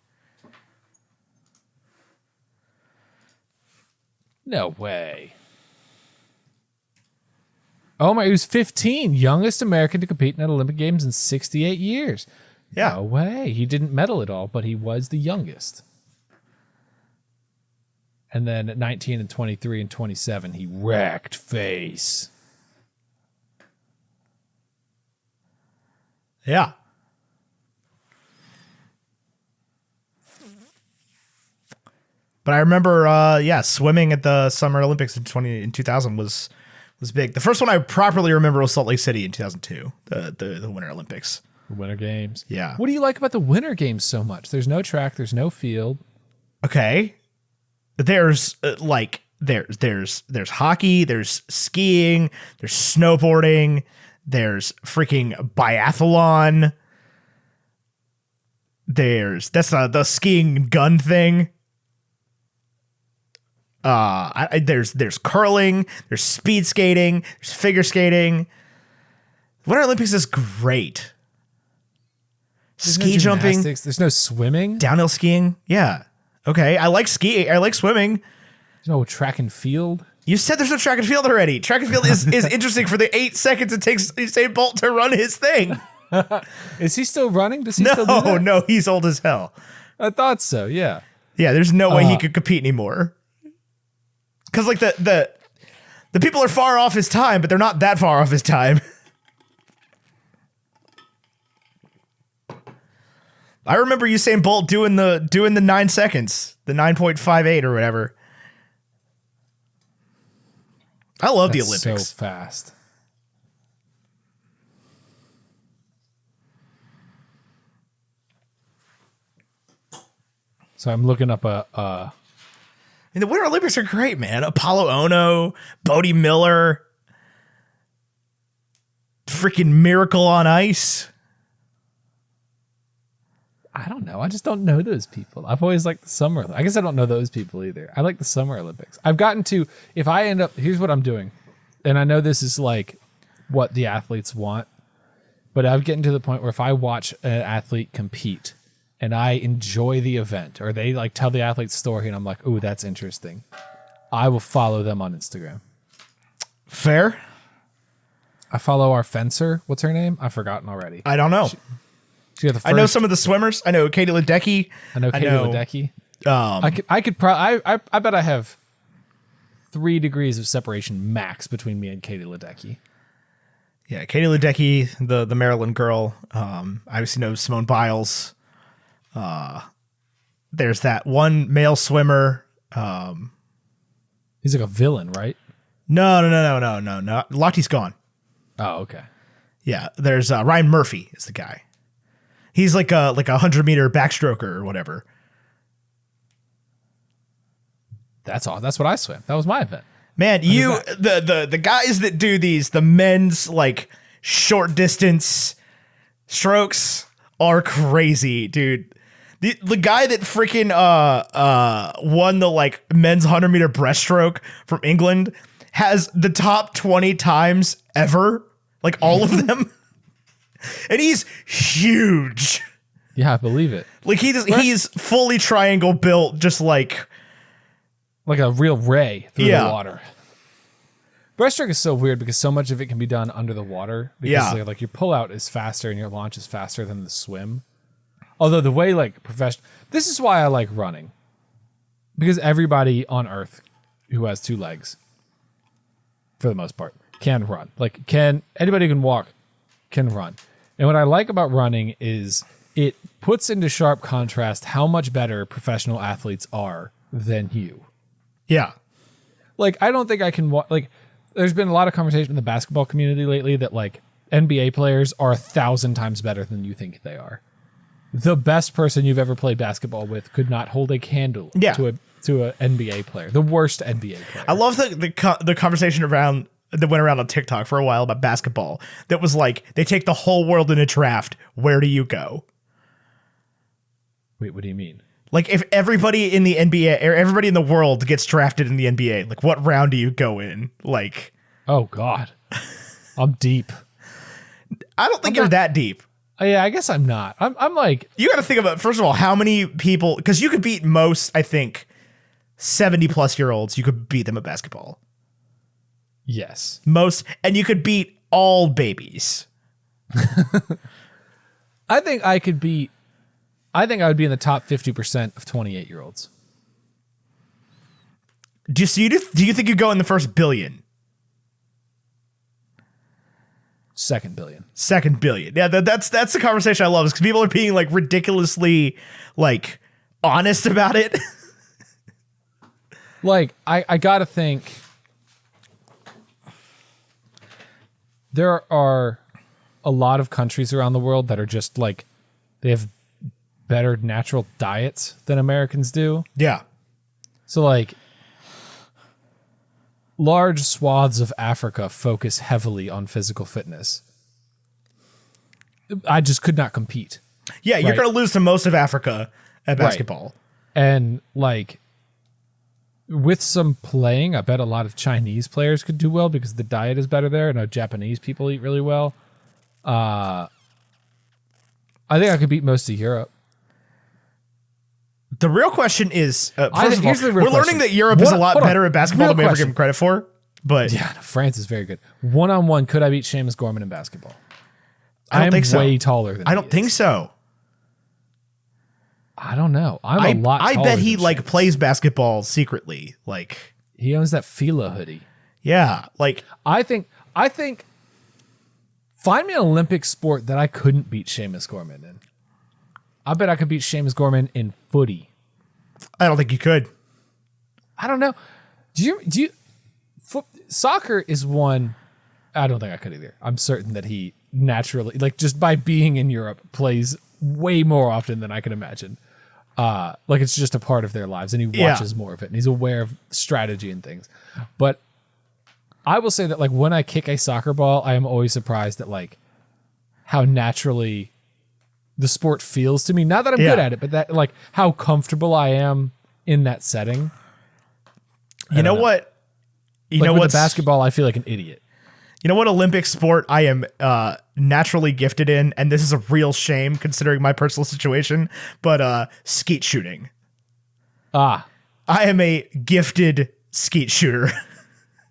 No way. Oh my, he was 15, youngest American to compete in an Olympic Games in 68 years. Yeah. No way. He didn't medal at all, but he was the youngest. And then at 19 and 23 and 27, he wrecked face. Yeah. But I remember, swimming at the Summer Olympics in 2000 was big. The first one I properly remember was Salt Lake City in 2002, the Winter Olympics. The Winter Games. Yeah. What do you like about the Winter Games so much? There's no track, there's no field. Okay. There's there's hockey, there's skiing, there's snowboarding, there's freaking biathlon. That's the skiing gun thing. There's curling, there's speed skating, there's figure skating. Winter Olympics is great. There's no Ski jumping, gymnastics, there's no swimming. downhill skiing. Yeah. Okay. I like skiing. I like swimming. There's no track and field. You said there's no track and field already. Track and field is interesting for the 8 seconds it takes Usain Bolt to run his thing. Is he still running? Does he still do No, that? no, he's old as hell. I thought so, yeah. Yeah, there's no way he could compete anymore. Because like the people are far off his time, but they're not that far off his time. I remember Usain Bolt doing the 9 seconds, the 9.58 or whatever. I love the That's Olympics. so fast. So I'm looking up And the Winter Olympics are great, man. Apollo Ono, Bodie Miller, freaking Miracle on Ice. I don't know. I just don't know those people. I've always liked the Summer. I guess I don't know those people either. I like the Summer Olympics. I've gotten to, if I end up, here's what I'm doing. And I know this is like what the athletes want, but I've gotten to the point where if I watch an athlete compete and I enjoy the event, or they like tell the athlete's story and I'm like, ooh, that's interesting, I will follow them on Instagram. Fair. I follow our fencer. What's her name? I've forgotten already. I don't know. She got the first, I know some of the swimmers. I know Katie Ledecky. I know Katie Ledecky. I could probably, I bet I have 3 degrees of separation max between me and Katie Ledecky. Yeah, Katie Ledecky, the Maryland girl. I obviously know Simone Biles. There's that one male swimmer. He's like a villain, right? No. Lottie's gone. Oh, okay. Yeah, there's Ryan Murphy is the guy. He's like a 100-meter backstroker or whatever. That's all. That's what I swam. That was my event. Man, the guys that do the men's like short distance strokes are crazy, dude. The guy that freaking won the like men's 100-meter breaststroke from England has the top 20 times ever, like all of them. And he's huge. Yeah, I believe it. Like he's fully triangle built, just like a real ray through Yeah. the water. Breaststroke is so weird because so much of it can be done under the water. Because Yeah. like your pullout is faster and your launch is faster than the swim. Although the way like this is why I like running. Because everybody on Earth who has 2 legs, for the most part, can run. Anybody who can walk can run. And what I like about running is it puts into sharp contrast how much better professional athletes are than you. yeah. Like, I don't think I can like, there's been a lot of conversation in the basketball community lately that like NBA players are 1,000 times better than you think they are. The best person you've ever played basketball with could not hold a candle to an NBA player. The worst NBA player. I love the conversation that went around on TikTok for a while about basketball. That was like, they take the whole world in a draft. Where do you go? Wait, what do you mean? Like, if everybody in the NBA or everybody in the world gets drafted in the NBA, like, what round do you go in? Like, oh God, I'm deep. I don't think you're that deep. Oh, yeah, I guess I'm not. I'm like, You got to think about, first of all, how many people, because you could beat most, I think, 70-plus-year-olds. You could beat them at basketball. yes. Most, and you could beat all babies. I think I would be in the top 50% of 28-year-olds. Do you think you go in the first billion? Second billion. Second billion. Yeah, that's the conversation I love, is because people are being like ridiculously like honest about it. Like, I gotta think there are a lot of countries around the world that are just like, they have better natural diets than Americans do. Yeah. So like, large swaths of Africa focus heavily on physical fitness. I just could not compete. Yeah, you're Right. going to lose to most of Africa at basketball. And like, with some playing, I bet a lot of Chinese players could do well because the diet is better there. I know Japanese people eat really well. I think I could beat most of Europe. The real question is, first of all, here's the real we're learning question. that Europe is a lot Hold on. better at basketball Real than we ever give question. them credit for. But Yeah, no, France is very good. 1-on-1, could I beat Seamus Gorman in basketball? I don't think so. Way taller than I don't think so. I don't know. I'm a lot I taller bet he than like Seamus. plays basketball secretly. Like, He owns that Fila hoodie. yeah, like I think find me an Olympic sport that I couldn't beat Seamus Gorman in. I bet I could beat Seamus Gorman in footy. I don't think you could. I don't know. Do you Soccer is one. I don't think I could either. I'm certain that he naturally, like just by being in Europe, plays way more often than I can imagine. Like it's just a part of their lives, and he watches more of it, and he's aware of strategy and things. But I will say that like when I kick a soccer ball, I am always surprised at like how naturally the sport feels to me. Not that I'm good at it, but that like how comfortable I am in that setting. You know what? You like know with what? The basketball, I feel like an idiot. You know what Olympic sport I am naturally gifted in, and this is a real shame considering my personal situation, but skeet shooting. I am a gifted skeet shooter.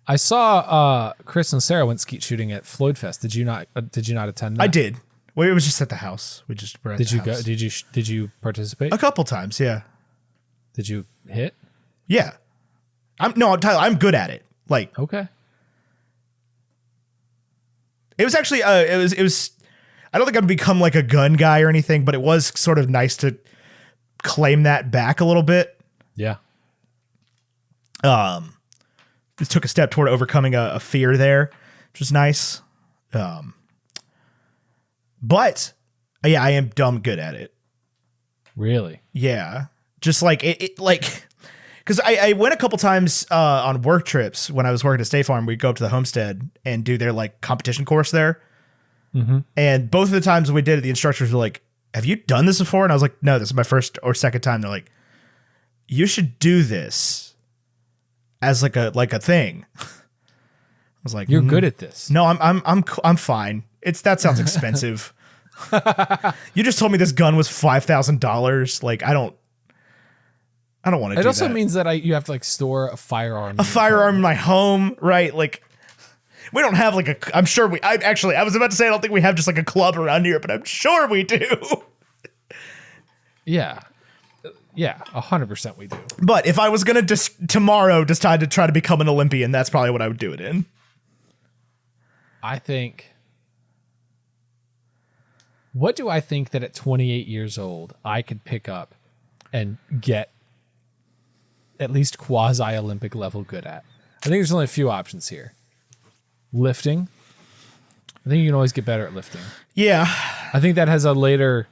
I saw Chris and Sarah went skeet shooting at Floyd Fest. Did you not attend that? I did. Well, it was just at the house. We just were at Did the you house. go? Did you participate? A couple times, yeah. Did you hit? Yeah. Tyler, I'm good at it. Like, Okay. it was actually it was I don't think I'd become like a gun guy or anything, but it was sort of nice to claim that back a little bit. Yeah. It took a step toward overcoming a fear there, which was nice. But yeah, I am dumb good at it. Really? Yeah. Just like it like, because I went a couple times on work trips when I was working at State Farm. We'd go up to the homestead and do their like competition course there. Mm-hmm. And both of the times we did it, the instructors were like, "Have you done this before?" And I was like, "No, this is my first or second time." They're like, "You should do this as like a thing." I was like, You're good at this. No, I'm fine. That sounds expensive. You just told me this gun was $5,000. Like I don't want to do that. It also means that you have to like store a firearm. In my home, right? Like we don't have like I'm sure I was about to say I don't think we have just like a club around here, but I'm sure we do. Yeah. Yeah, 100% we do. But if I was going to tomorrow decide to try to become an Olympian, that's probably what I would do it in. I think... What do I think that at 28 years old, I could pick up and get at least quasi-Olympic level good at? I think there's only a few options here. Lifting. I think you can always get better at lifting. Yeah. I think that has a later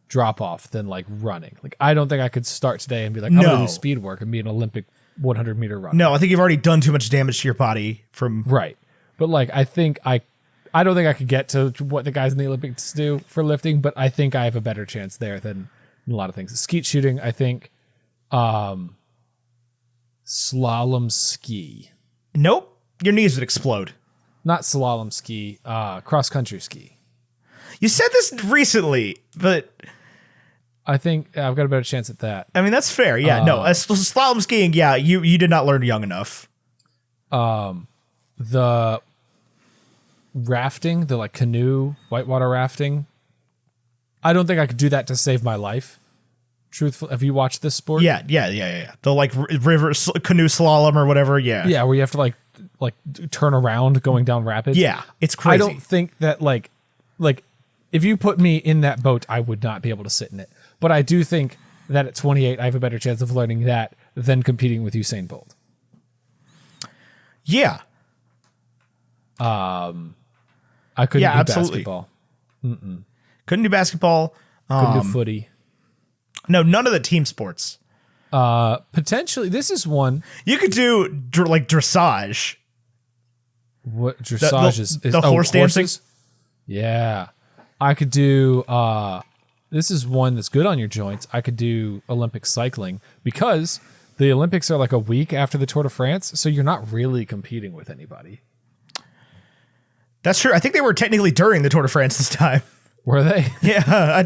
drop off than like running. Like I don't think I could start today and be like, I'm gonna do speed work and be an Olympic 100 meter runner. No, I think you've already done too much damage to your body from right. But like I don't think I could get to what the guys in the Olympics do for lifting, but I think I have a better chance there than a lot of things. Skeet shooting, I think slalom ski. Nope. Your knees would explode. Not slalom ski, cross country ski. You said this recently, but I think I've got a better chance at that. I mean, that's fair. Yeah, no. Slalom skiing, yeah, you did not learn young enough. The rafting, the like canoe, whitewater rafting, I don't think I could do that to save my life. Truthful, have you watched this sport? Yeah. The like river canoe slalom or whatever. Yeah. Yeah, where you have to like turn around going down rapids. Yeah, it's crazy. I don't think that like if you put me in that boat, I would not be able to sit in it. But I do think that at 28, I have a better chance of learning that than competing with Usain Bolt. Yeah. I couldn't do basketball. Couldn't do basketball. Couldn't do footy. No, none of the team sports. Potentially, this is one. You could do like dressage. What dressage is the horse dancing? Horses? Yeah. I could do this is one that's good on your joints. I could do Olympic cycling because the Olympics are like a week after the Tour de France, so you're not really competing with anybody. That's true. I think they were technically during the Tour de France this time. Were they? Yeah.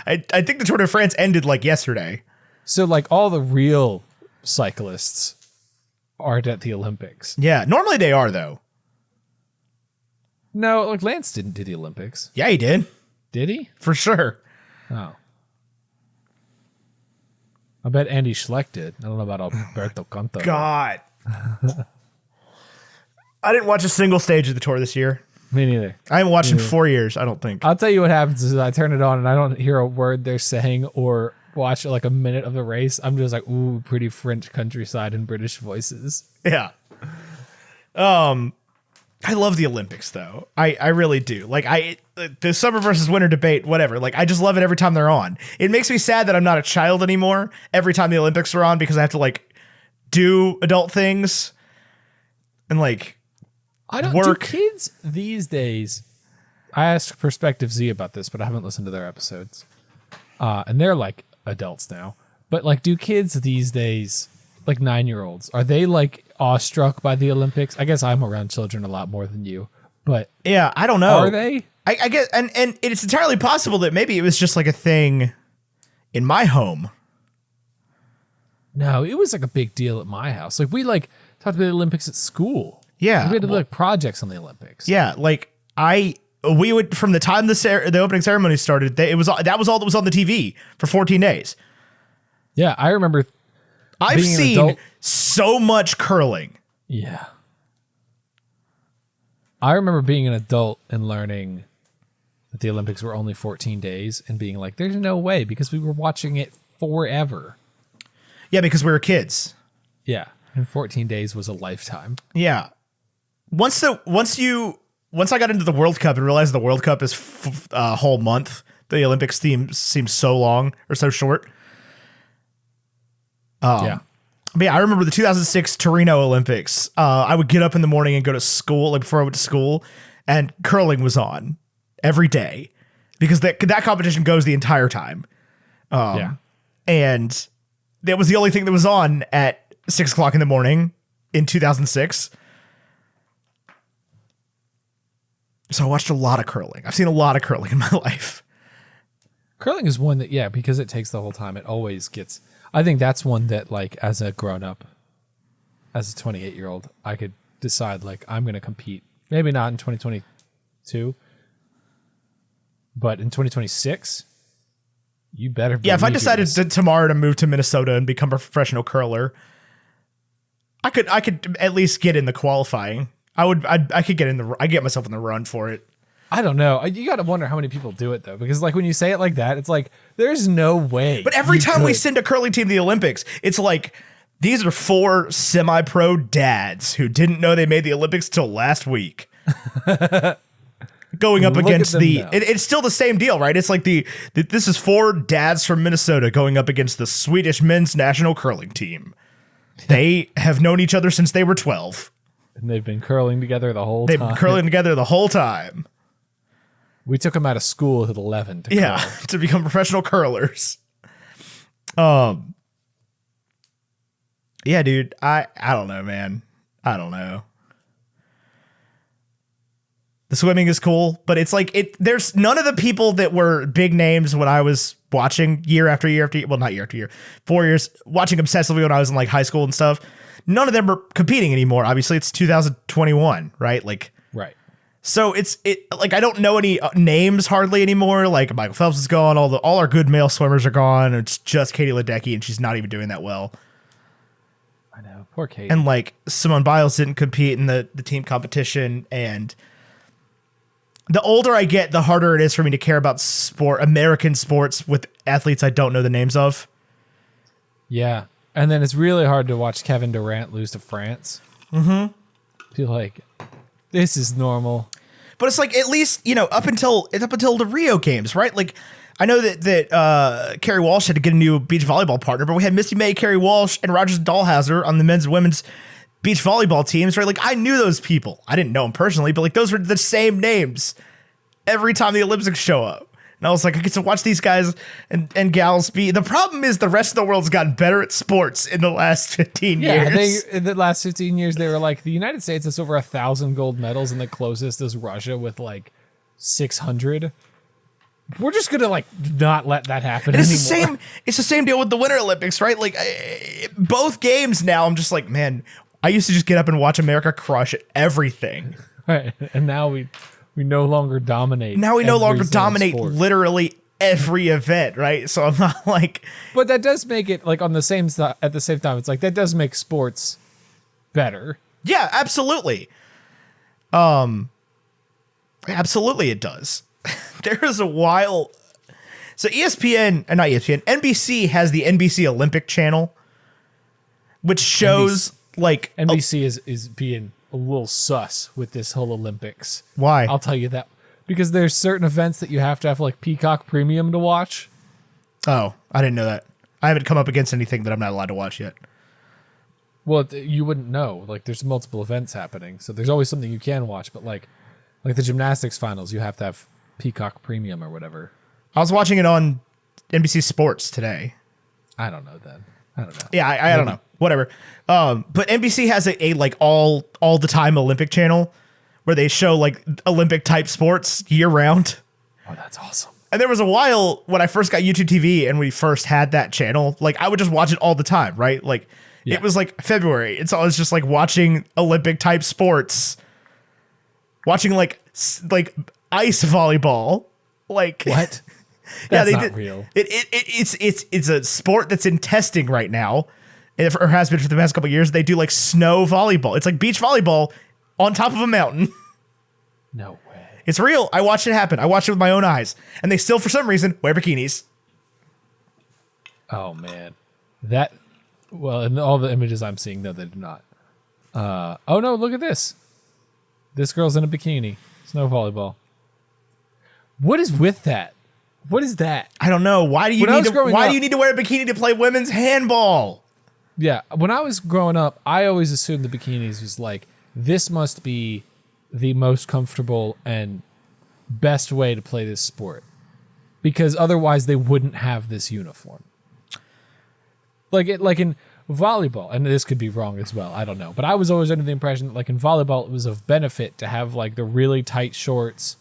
I think the Tour de France ended like yesterday. So like all the real cyclists aren't at the Olympics. Yeah. Normally they are though. No, like Lance didn't do the Olympics. Yeah, he did. Did he? For sure. Oh. I bet Andy Schleck did. I don't know about Alberto Canto. God. I didn't watch a single stage of the tour this year. Me neither. I haven't watched in 4 years, I don't think. I'll tell you what happens is I turn it on and I don't hear a word they're saying or watch like a minute of the race. I'm just like, ooh, pretty French countryside and British voices. Yeah. I love the Olympics though. I really do. Like the summer versus winter debate, whatever. Like I just love it every time they're on. It makes me sad that I'm not a child anymore every time the Olympics are on because I have to like do adult things and like I don't work. Do kids these days. I asked Perspective Z about this, but I haven't listened to their episodes. And they're like adults now. But like, do kids these days, like 9-year-olds, are they like awestruck by the Olympics? I guess I'm around children a lot more than you, but yeah, I don't know. Are they? I guess, and it's entirely possible that maybe it was just like a thing in my home. No, it was like a big deal at my house. Like we like talked about the Olympics at school. Yeah, we had to do like projects on the Olympics. Yeah, like we would from the time the opening ceremony started. That was all that was on the TV for 14 days. Yeah, I remember. I've seen so much curling. Yeah. I remember being an adult and learning that the Olympics were only 14 days and being like, there's no way because we were watching it forever. Yeah, because we were kids. Yeah. And 14 days was a lifetime. Yeah. Once I got into the World Cup and realized the World Cup is a whole month, the Olympics seems so long or so short. Yeah. But yeah, I remember the 2006 Torino Olympics. I would get up in the morning and go to school, like before I went to school, and curling was on every day because that competition goes the entire time. Yeah. And that was the only thing that was on at 6 o'clock in the morning in 2006. So I watched a lot of curling. I've seen a lot of curling in my life. Curling is one that, yeah, because it takes the whole time, it always gets... I think that's one that, like, as a grown-up, as a 28-year-old, I could decide, like, I'm going to compete. Maybe not in 2022, but in 2026, you better. Yeah, if I decided tomorrow to move to Minnesota and become a professional curler, I could at least get in the qualifying. I could get myself in the run for it. I don't know. You got to wonder how many people do it, though, because like when you say it like that, it's like there's no way. But every time we send a curling team to the Olympics, it's like these are 4 semi-pro dads who didn't know they made the Olympics till last week. Going up against it's still the same deal, right? It's like this is 4 dads from Minnesota going up against the Swedish men's national curling team. They have known each other since they were 12. And they've been curling together the whole time. They've been curling together the whole time. We took them out of school at 11 to curl. To become professional curlers. Yeah, dude. I don't know, man. I don't know. The swimming is cool, but it's like there's none of the people that were big names when I was watching year after year after year. Well, not year after year. 4 years watching obsessively when I was in like high school and stuff. None of them are competing anymore. Obviously, it's 2021, right? Like, right. So it's like I don't know any names hardly anymore. Like Michael Phelps is gone. All our good male swimmers are gone. It's just Katie Ledecky, and she's not even doing that well. I know, poor Katie. And like Simone Biles didn't compete in the team competition. And the older I get, the harder it is for me to care about American sports with athletes I don't know the names of. Yeah, and then it's really hard to watch Kevin Durant lose to France. Mm-hmm. Feel like this is normal. But it's like, at least, up until the Rio games, right? Like, I know that Carrie Walsh had to get a new beach volleyball partner, but we had Misty May, Carrie Walsh, and Rogers Dahlhauser on the men's and women's beach volleyball teams, right? Like, I knew those people. I didn't know them personally, but like those were the same names every time the Olympics show up. And I was like, I get to watch these guys and gals be. The problem is the rest of the world's gotten better at sports in the last 15 years. In the last 15 years, they were like, the United States has over 1,000 gold medals, and the closest is Russia with like 600. We're just gonna like not let that happen anymore. It's the same deal with the Winter Olympics, right? Like both games now, I'm just like, man, I used to just get up and watch America crush everything. Right, and now we no longer dominate. Now we no longer dominate literally every event, right? So I'm not like. But that does make it like at the same time. It's like that does make sports better. Yeah, absolutely. Absolutely, it does. There is a while. So NBC has the NBC Olympic channel, which shows like NBC is being a little sus with this whole Olympics. Why? I'll tell you that. Because there's certain events that you have to have like Peacock Premium to watch. Oh, I didn't know that. I haven't come up against anything that I'm not allowed to watch yet. Well, you wouldn't know. Like, there's multiple events happening, so there's always something you can watch. But like the gymnastics finals, you have to have Peacock Premium or whatever. I was watching it on NBC Sports today. I don't know then. I don't know. Yeah, I don't know. Whatever. But NBC has a like all the time Olympic channel where they show like Olympic type sports year round. Oh, that's awesome. And there was a while when I first got YouTube TV and we first had that channel, like I would just watch it all the time, right? Like it was like February. It's always just like watching Olympic type sports, watching like ice volleyball. Like what? That's not real. It's a sport that's in testing right now, or has been for the past couple of years. They do like snow volleyball. It's like beach volleyball on top of a mountain. No way. It's real. I watched it happen. I watched it with my own eyes, and they still, for some reason, wear bikinis. Oh man, well, in all the images I'm seeing, no, they do not. Oh no, look at this. This girl's in a bikini. Snow volleyball. What is with that? What is that? I don't know. Why do you need to wear a bikini to play women's handball? Yeah, when I was growing up, I always assumed the bikinis was like, this must be the most comfortable and best way to play this sport, because otherwise they wouldn't have this uniform. Like in volleyball, and this could be wrong as well, I don't know, but I was always under the impression that like in volleyball it was of benefit to have like the really tight shorts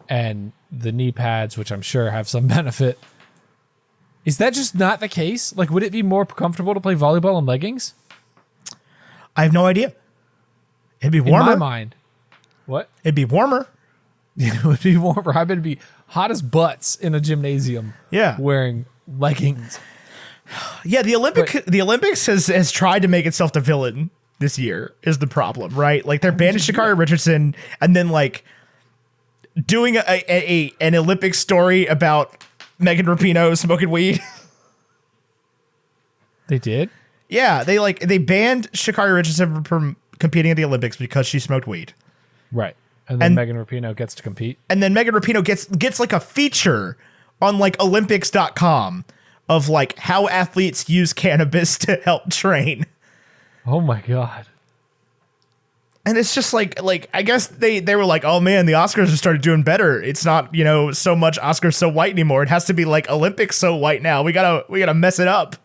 and the knee pads, which I'm sure have some benefit. Is that just not the case? Like, would it be more comfortable to play volleyball in leggings? I have no idea. It'd be warmer. In my mind. What? It'd be warmer. It would be warmer. I bet it'd be hot as butts in a gymnasium. Yeah. Wearing leggings. Yeah, the Olympics has tried to make itself the villain this year is the problem, right? Like they're banning Sha'Carri Richardson and then like doing an Olympic story about Megan Rapinoe smoking weed. They did? Yeah, they banned Sha'Carri Richardson from competing at the Olympics because she smoked weed. Right. And then Megan Rapinoe gets to compete. And then Megan Rapinoe gets like a feature on like Olympics.com of like how athletes use cannabis to help train. Oh my God. And it's just like I guess they were like, oh man, the Oscars have started doing better. It's not, so much Oscars so white anymore. It has to be like Olympics so white now. We gotta mess it up.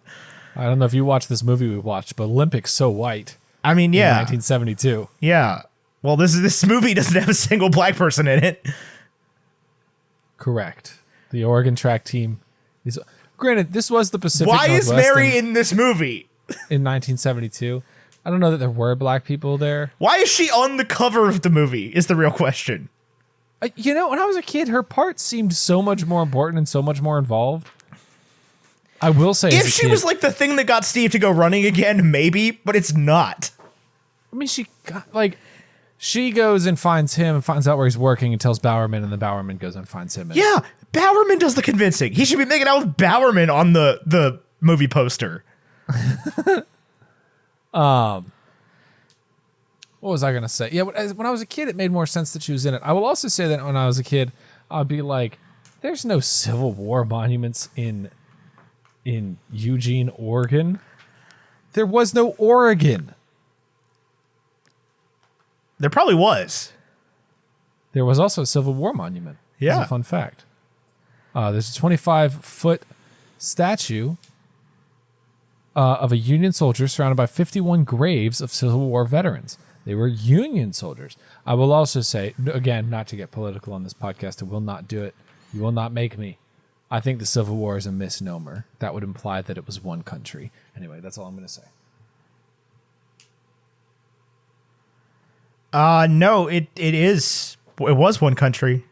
I don't know if you watched this movie we watched, but Olympics so white. I mean, yeah. 1972. Yeah. Well, this movie doesn't have a single black person in it. Correct. The Oregon track team is. Granted, this was the Pacific Why Northwest is Mary in this movie? In 1972. I don't know that there were black people there. Why is she on the cover of the movie is the real question. When I was a kid, her part seemed so much more important and so much more involved. I will say, if she was like the thing that got Steve to go running again, maybe, but it's not. I mean, she goes and finds him and finds out where he's working and tells Bowerman, and then Bowerman goes and finds him. Yeah, Bowerman does the convincing. He should be making out with Bowerman on the movie poster. What was I gonna say? Yeah, when I was a kid, it made more sense that she was in it. I will also say that when I was a kid, I'd be like, "There's no Civil War monuments in Eugene, Oregon. There was no Oregon. There probably was. There was also a Civil War monument. Yeah, that's a fun fact. There's a 25-foot statue of a Union soldier surrounded by 51 graves of Civil War veterans. They were Union soldiers. I will also say, again, not to get political on this podcast, I will not do it. You will not make me. I think the Civil War is a misnomer. That would imply that it was one country. Anyway, that's all I'm going to say. No, it is. It was one country.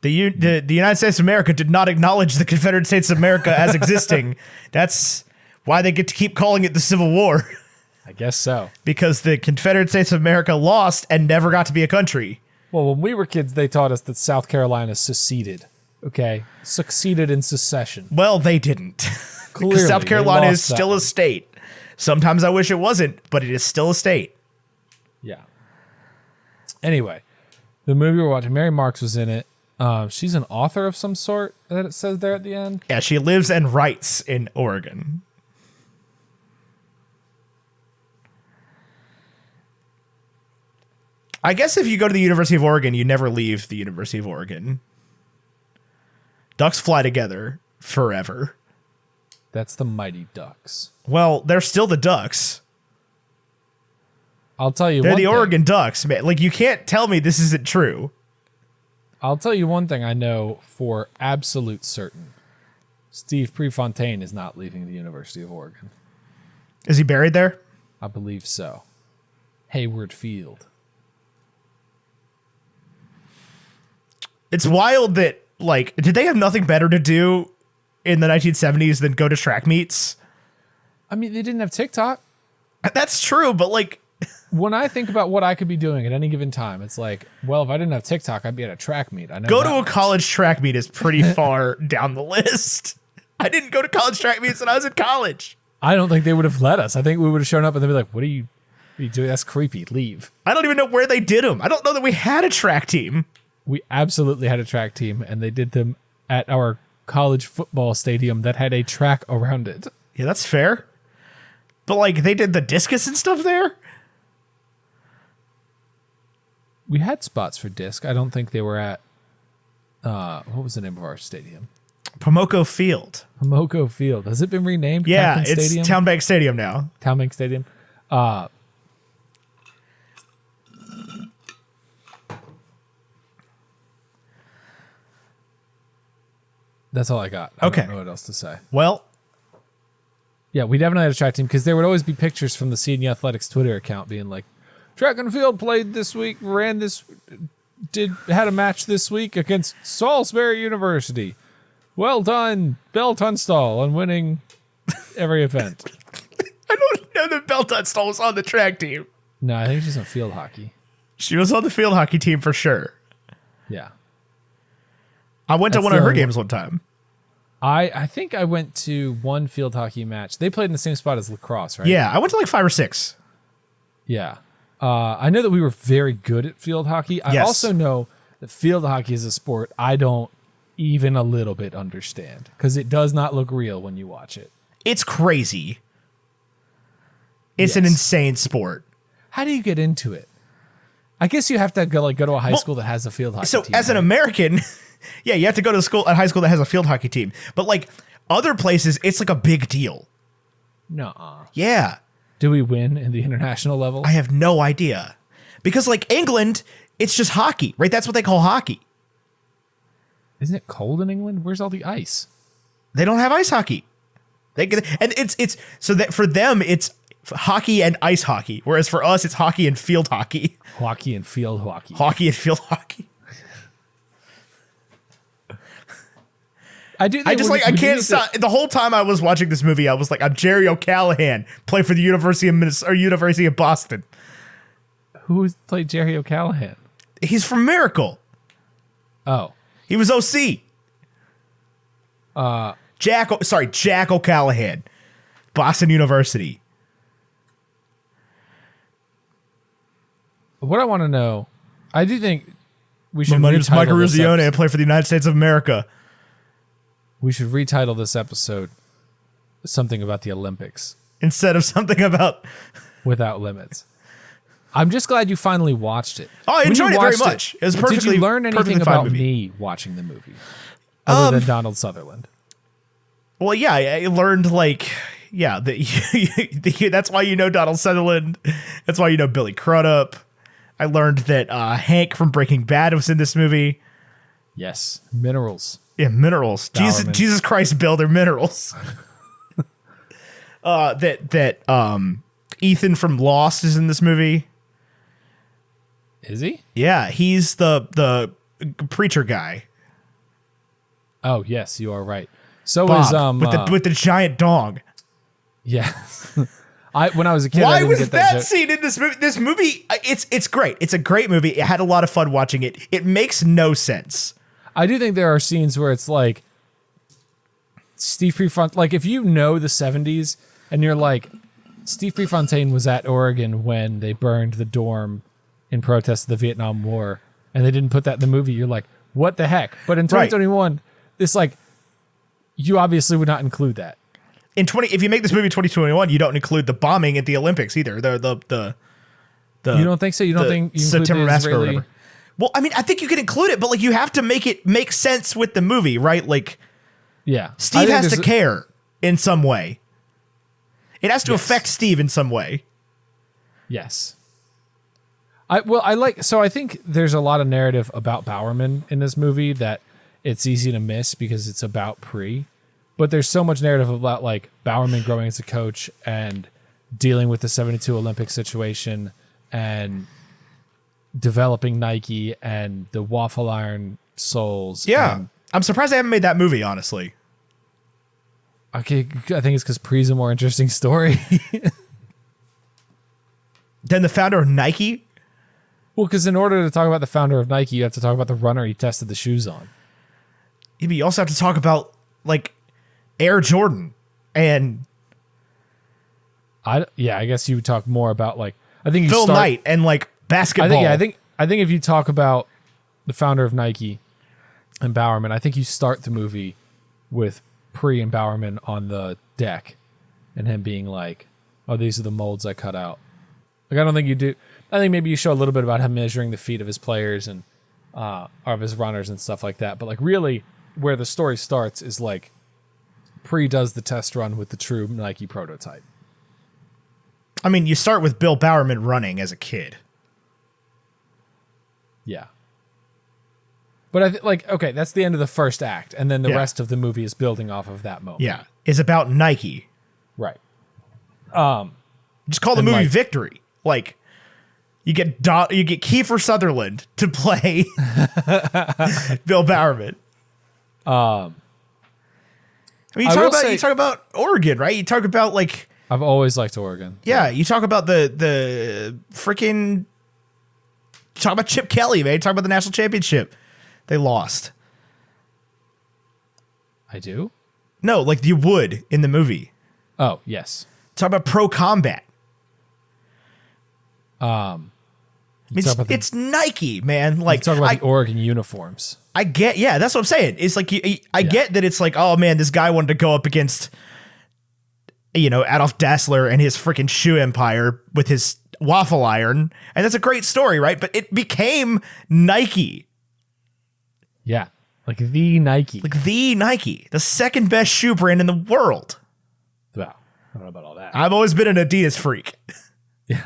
The United States of America did not acknowledge the Confederate States of America as existing. That's why they get to keep calling it the Civil War. I guess so. Because the Confederate States of America lost and never got to be a country. Well, when we were kids, they taught us that South Carolina seceded. Okay? Succeeded in secession. Well, they didn't. Clearly, because South Carolina is still a state. Sometimes I wish it wasn't, but it is still a state. Yeah. Anyway, the movie we're watching, Mary Marks was in it. She's an author of some sort that it says there at the end. Yeah, she lives and writes in Oregon. I guess if you go to the University of Oregon, you never leave the University of Oregon. Ducks fly together forever. That's the Mighty Ducks. Well, they're still the Ducks. I'll tell you They're one the thing. Oregon Ducks, man. Like, you can't tell me this isn't true. I'll tell you one thing I know for absolute certain. Steve Prefontaine is not leaving the University of Oregon. Is he buried there? I believe so. Hayward Field. It's wild that, like, did they have nothing better to do in the 1970s than go to track meets? I mean, they didn't have TikTok. That's true, but, like... When I think about what I could be doing at any given time, it's like, well, if I didn't have TikTok, I'd be at a track meet. I know. Go that to a much. college track meet is pretty far down the list. I didn't go to college track meets when I was in college. I don't think they would have let us. I think we would have shown up and they'd be like, what are you doing? That's creepy. Leave. I don't even know where they did them. I don't know that we had a track team. We absolutely had a track team, and they did them at our college football stadium that had a track around it. Yeah, that's fair. But, like, they did the discus and stuff there? We had spots for disc. I don't think they were at, what was the name of our stadium? Pomoco Field. Pomoco Field. Has it been renamed? Yeah, Captain it's Stadium? Town Bank Stadium now. Town Bank Stadium. That's all I got. I Okay. don't know what else to say. Well, Yeah, we definitely had a track team because there would always be pictures from the CNU Athletics Twitter account being like, track and field played this week, had a match this week against Salisbury University. Well done, Belle Tunstall, on winning every event. I don't know that Belle Tunstall was on the track team. No, I think she's on field hockey. She was on the field hockey team for sure. Yeah. I went to That's one the of her only games one time. I think I went to one field hockey match. They played in the same spot as lacrosse, right? Yeah, I went to like 5 or 6. Yeah. I know that we were very good at field hockey. I Yes. also know that field hockey is a sport I don't even a little bit understand because it does not look real when you watch it. It's crazy. It's an Yes. insane sport. How do you get into it? I guess you have to go to a high school that has a field hockey So team. as an right? American, yeah, you have to go to a high school that has a field hockey team. But like other places, it's like a big deal. Nuh-uh. Yeah. Do we win in the international level? I have no idea. Because like England, it's just hockey, right? That's what they call hockey. Isn't it cold in England? Where's all the ice? They don't have ice hockey. It's so that for them it's hockey and ice hockey, whereas for us it's hockey and field hockey. Hockey and field hockey. Hockey and field hockey. I do. I just I can't stop. The whole time I was watching this movie, I was like, I'm Jerry O'Callahan, play for the University of Minnesota or University of Boston. Who played Jerry O'Callahan? He's from Miracle. Oh, He was OC. Jack O'Callahan, Boston University. what I want to know, I do think we should. My name is Michael retitle this Ruzione. I episode- play for the United States of America. We should retitle this episode something about the Olympics Instead of something about. without limits. I'm just glad you finally watched it. Oh, I When you enjoyed it very watched much. It was Did perfectly. you learn anything perfectly fine about movie. me watching the movie, other than Donald Sutherland? Well, yeah, I learned like, yeah, that that's why you know Donald Sutherland. That's why you know Billy Crudup. I learned that Hank from Breaking Bad was in this movie. Yes, minerals. Yeah, minerals. Bowerman. Jesus Christ, Bill, they're minerals. Ethan from Lost is in this movie. Is he? Yeah, he's the preacher guy. Oh, yes, you are right. So Bob, is with the giant dong. yeah. When I was a kid, I Why didn't was get that joke. scene in this movie? This movie, it's great. It's a great movie. I had a lot of fun watching it. It makes no sense. I do think there are scenes where it's like Steve Prefontaine, like if you know the 70s and you're like, Steve Prefontaine was at Oregon when they burned the dorm in protest of the Vietnam War, and they didn't put that in the movie. You're like, what the heck? But in 2021, it's like, you obviously would not include that. If you make this movie 2021, you don't include the bombing at the Olympics either. The you don't think so? You don't think you include September the massacre or Israeli? whatever? Well, I mean, I think you can include it, but like you have to make it make sense with the movie, right? Like, Yeah. Steve has to care in some way. It has to affect Steve in some way. Yes. I think there's a lot of narrative about Bowerman in this movie that it's easy to miss because it's about Pre. But there's so much narrative about like Bowerman growing as a coach and dealing with the 72 Olympic situation and developing Nike and the waffle iron souls. Yeah. And I'm surprised they haven't made that movie, honestly. I think it's because Pre's a more interesting story. Then the founder of Nike? Well, because in order to talk about the founder of Nike, you have to talk about the runner he tested the shoes on. Yeah, but you also have to talk about like Air Jordan and I guess you would talk more about like I think you Phil start, Knight and like basketball. I think if you talk about the founder of Nike and Bowerman, I think you start the movie with Pre and Bowerman on the deck and him being like, "Oh, these are the molds I cut out." Like I don't think you do. I think maybe you show a little bit about him measuring the feet of his players and or of his runners and stuff like that. But like really, where the story starts is like Pre does the test run with the true Nike prototype. I mean, you start with Bill Bowerman running as a kid. Yeah. But I okay, that's the end of the first act, and then the rest of the movie is building off of that moment. Yeah, is about Nike. Right. Just call the movie like- Victory. Like you get Kiefer Sutherland to play Bill Bowerman. I mean, you talk about Oregon, right? You talk about like I've always liked Oregon. yeah, you talk about the freaking talk about Chip Kelly, man. You talk about the national championship. They lost. I do? No, like you would in the movie. Oh, yes. Talk about pro combat. It's Nike, man. Like Talk about the Oregon uniforms. I get, yeah, that's what I'm saying. It's like I get that it's like, oh man, this guy wanted to go up against, Adolf Dassler and his freaking shoe empire with his waffle iron, and that's a great story, right? But it became Nike, Yeah. Like the Nike. the second best shoe brand in the world. Wow. I don't know about all that. I've always been an Adidas freak. Yeah.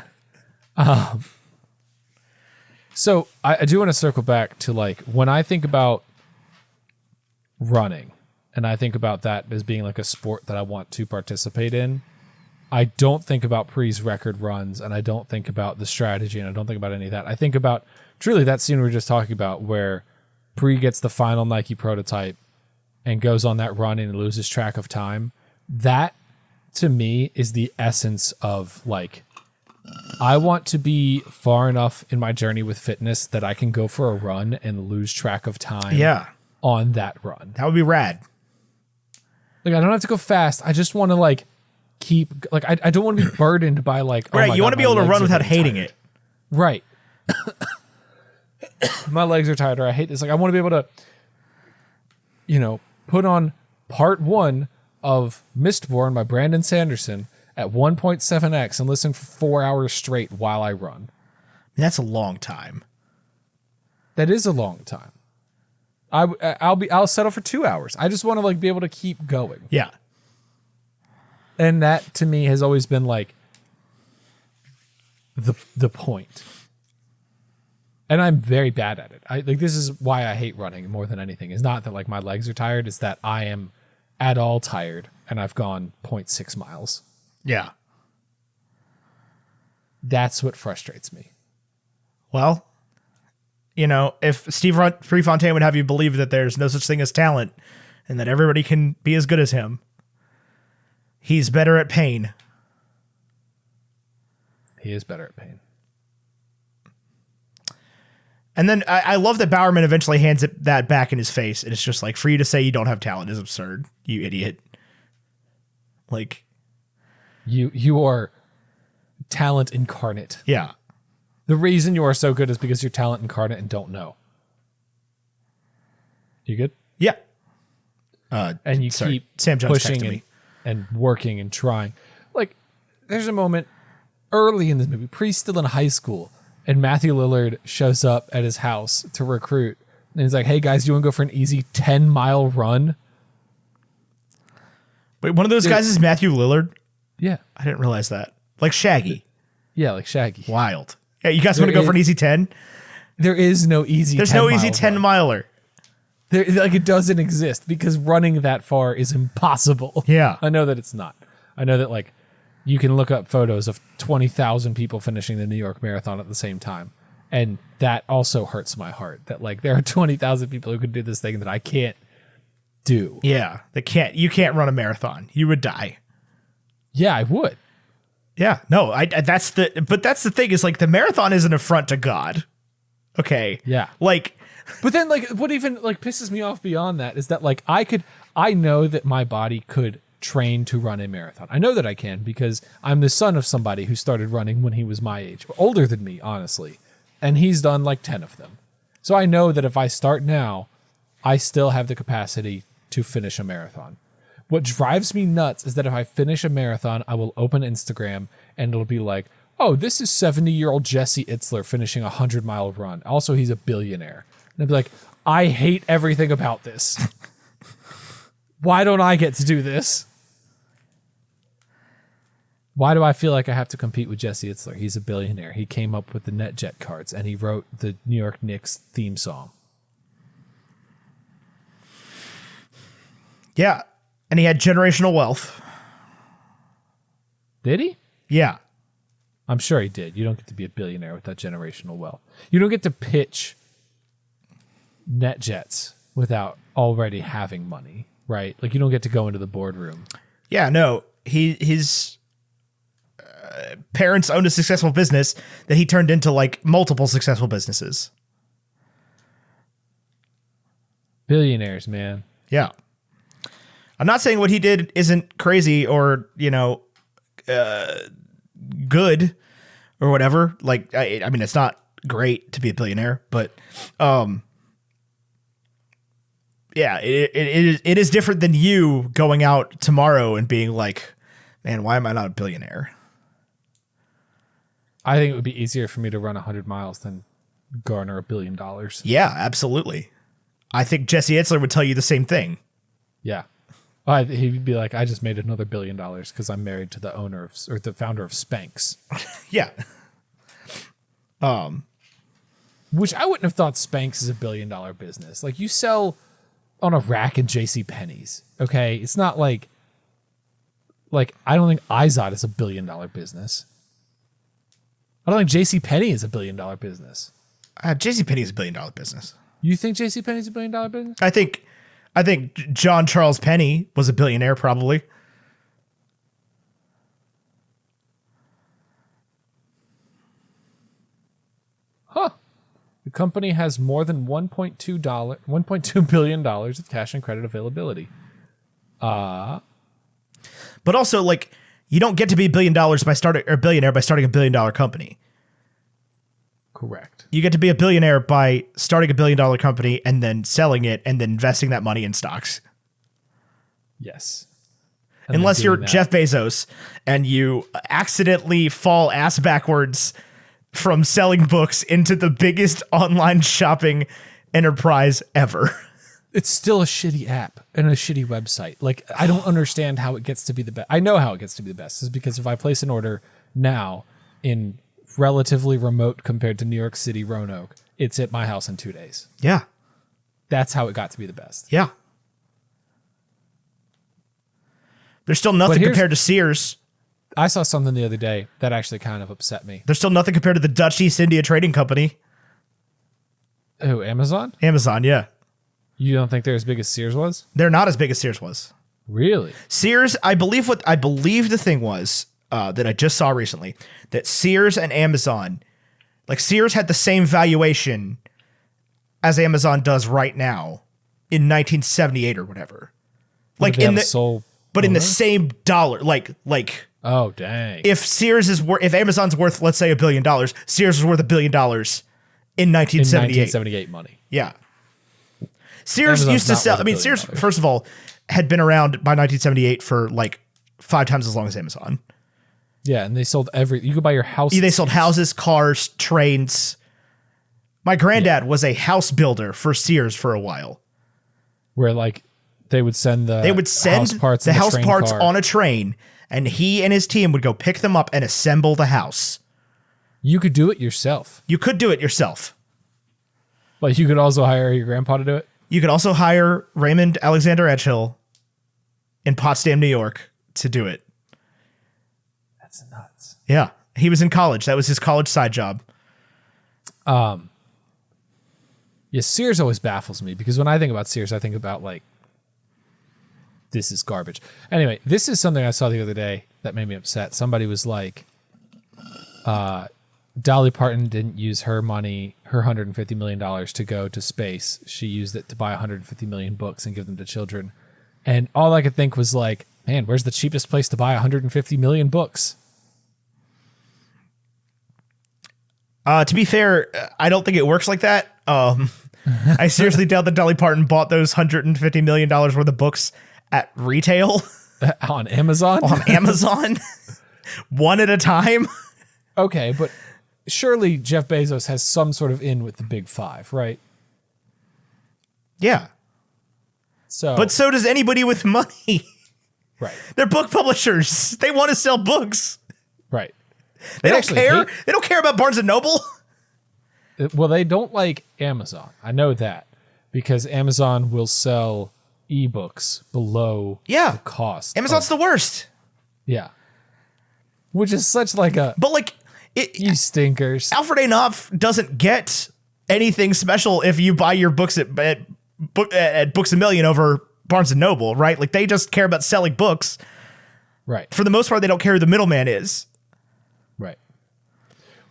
So I do want to circle back to like when I think about running and I think about that as being like a sport that I want to participate in, I don't think about Pre's record runs and I don't think about the strategy and I don't think about any of that. I think about truly that scene we were just talking about where Pre gets the final Nike prototype and goes on that run and loses track of time. That to me is the essence of like, I want to be far enough in my journey with fitness that I can go for a run and lose track of time on that run. That would be rad. Like, I don't have to go fast. I just want to like keep, like, I don't want to be burdened by like, oh Right, my you God, want to be my able to legs run are without getting hating tired. it. Right. My legs are tired or I hate this. Like, I want to be able to, put on part 1 of Mistborn by Brandon Sanderson at 1.7x and listen for 4 hours straight while I run. That's a long time. That is a long time. I'll settle for 2 hours. I just want to like be able to keep going. Yeah. And that to me has always been like the point. And I'm very bad at it. This is why I hate running more than anything. It's not that like my legs are tired, it's that I am at all tired and I've gone 0.6 miles. Yeah. That's what frustrates me. Well, if Steve Prefontaine would have you believe that there's no such thing as talent and that everybody can be as good as him, he's better at pain. He is better at pain. And then I love that Bowerman eventually hands that back in his face. And it's just like, for you to say you don't have talent is absurd, you idiot. Like, You are talent incarnate. Yeah. The reason you are so good is because you're talent incarnate and don't know. You good? Yeah. And you sorry, keep Sam Jones pushing texted me. and working and trying. Like, there's a moment early in this movie, Priest still in high school, and Matthew Lillard shows up at his house to recruit. And he's like, hey, guys, you want to go for an easy 10-mile run? Wait, one of those guys is Matthew Lillard? Yeah. I didn't realize that. Like Shaggy. Yeah, like Shaggy. Wild. Yeah, you guys want to go for an easy 10? There is no easy 10-mile There's no easy 10-miler. Like, it doesn't exist because running that far is impossible. Yeah. I know that it's not. I know that, like, you can look up photos of 20,000 people finishing the New York Marathon at the same time. And that also hurts my heart that, like, there are 20,000 people who could do this thing that I can't do. Yeah. You can't run a marathon. You would die. Yeah, I would. Yeah. No, that's the thing is, like, the marathon is an affront to God. Okay. Yeah. Like, but then, like, what even, like, pisses me off beyond that is that, like, I know that my body could train to run a marathon. I know that I can because I'm the son of somebody who started running when he was my age, older than me, honestly. And he's done like 10 of them. So I know that if I start now, I still have the capacity to finish a marathon. What drives me nuts is that if I finish a marathon, I will open Instagram and it'll be like, oh, this is 70-year-old Jesse Itzler finishing a 100-mile run. Also, he's a billionaire. And I'd be like, I hate everything about this. Why don't I get to do this? Why do I feel like I have to compete with Jesse Itzler? He's a billionaire. He came up with the NetJet cards, and he wrote the New York Knicks theme song. yeah. And he had generational wealth. Did he? Yeah. I'm sure he did. You don't get to be a billionaire with that generational wealth. You don't get to pitch NetJets without already having money, right? Like, you don't get to go into the boardroom. Yeah, no. His parents owned a successful business that he turned into, like, multiple successful businesses. Billionaires, man. Yeah. I'm not saying what he did isn't crazy or, good or whatever. Like, I mean, it's not great to be a billionaire, but, yeah, it is different than you going out tomorrow and being like, man, why am I not a billionaire? I think it would be easier for me to run 100 miles than garner $1 billion. Yeah, absolutely. I think Jesse Itzler would tell you the same thing. Yeah. He'd be like, I just made another $1 billion because I'm married to the owner of, or the founder of Spanx. Yeah. Which I wouldn't have thought Spanx is $1 billion business. Like, you sell on a rack in JCPenney's. Okay. It's not like I don't think Izod is $1 billion business. I don't think JCPenney is $1 billion business. JCPenney is $1 billion business. You think JCPenney is $1 billion business? I think John Charles Penny was a billionaire, probably. Huh. The company has more than $1.2 billion of cash and credit availability. But also, like, you don't get to be billionaire by starting a $1 billion company. Correct. You get to be a billionaire by starting a $1 billion company and then selling it and then investing that money in stocks. Yes. Unless you're Jeff Bezos and you accidentally fall ass backwards from selling books into the biggest online shopping enterprise ever. It's still a shitty app and a shitty website. Like, I don't understand how it gets to be the best. I know how it gets to be the best. Is because if I place an order now in relatively remote compared to New York City, Roanoke, it's at my house in 2 days. Yeah. That's how it got to be the best. Yeah. There's still nothing compared to Sears. I saw something the other day that actually kind of upset me. There's still nothing compared to the Dutch East India Trading Company. Who, Amazon? Amazon, yeah. You don't think they're as big as Sears was? They're not as big as Sears was. Really? Sears, I believe the thing was that I just saw recently, that Sears and Amazon, like, Sears had the same valuation as Amazon does right now in 1978 or whatever. Like, They have a sole but in the same dollar. Like oh dang. If Amazon's worth, let's say $1 billion, Sears was worth $1 billion in 1978. 1978 money. Yeah. Sears Amazon's used to not sell. worth I mean, $1 Sears, billion. first of all, had been around by 1978 for like 5 times as long as Amazon. Yeah, and they sold you could buy your house. They sold houses, cars, trains. My granddad was a house builder for Sears for a while. Where like they would send house parts, on a train, and he and his team would go pick them up and assemble the house. You could do it yourself. You could do it yourself. But you could also hire your grandpa to do it. You could also hire Raymond Alexander Edgehill in Potsdam, New York, to do it. That's nuts. Yeah. He was in college. That was his college side job. Yeah, Sears always baffles me because when I think about Sears, I think about like, this is garbage. Anyway, this is something I saw the other day that made me upset. Somebody was like, Dolly Parton didn't use her money, her $150 million to go to space. She used it to buy 150 million books and give them to children. And all I could think was like, man, where's the cheapest place to buy 150 million books? To be fair, I don't think it works like that. I seriously doubt that Dolly Parton bought those $150 million worth of books at retail. On Amazon? On Amazon. One at a time. Okay, but surely Jeff Bezos has some sort of in with the big five, right? Yeah. But so does anybody with money. Right. They're book publishers. They want to sell books. Right. They don't care. They don't care about Barnes & Noble. Well, they don't like Amazon. I know that because Amazon will sell ebooks below the cost. Amazon's the worst. Yeah. Which is such like a... But like... you stinkers. Alfred A. Knopf doesn't get anything special if you buy your books at Books A Million over Barnes & Noble, right? Like they just care about selling books. Right. For the most part, they don't care who the middleman is. Right.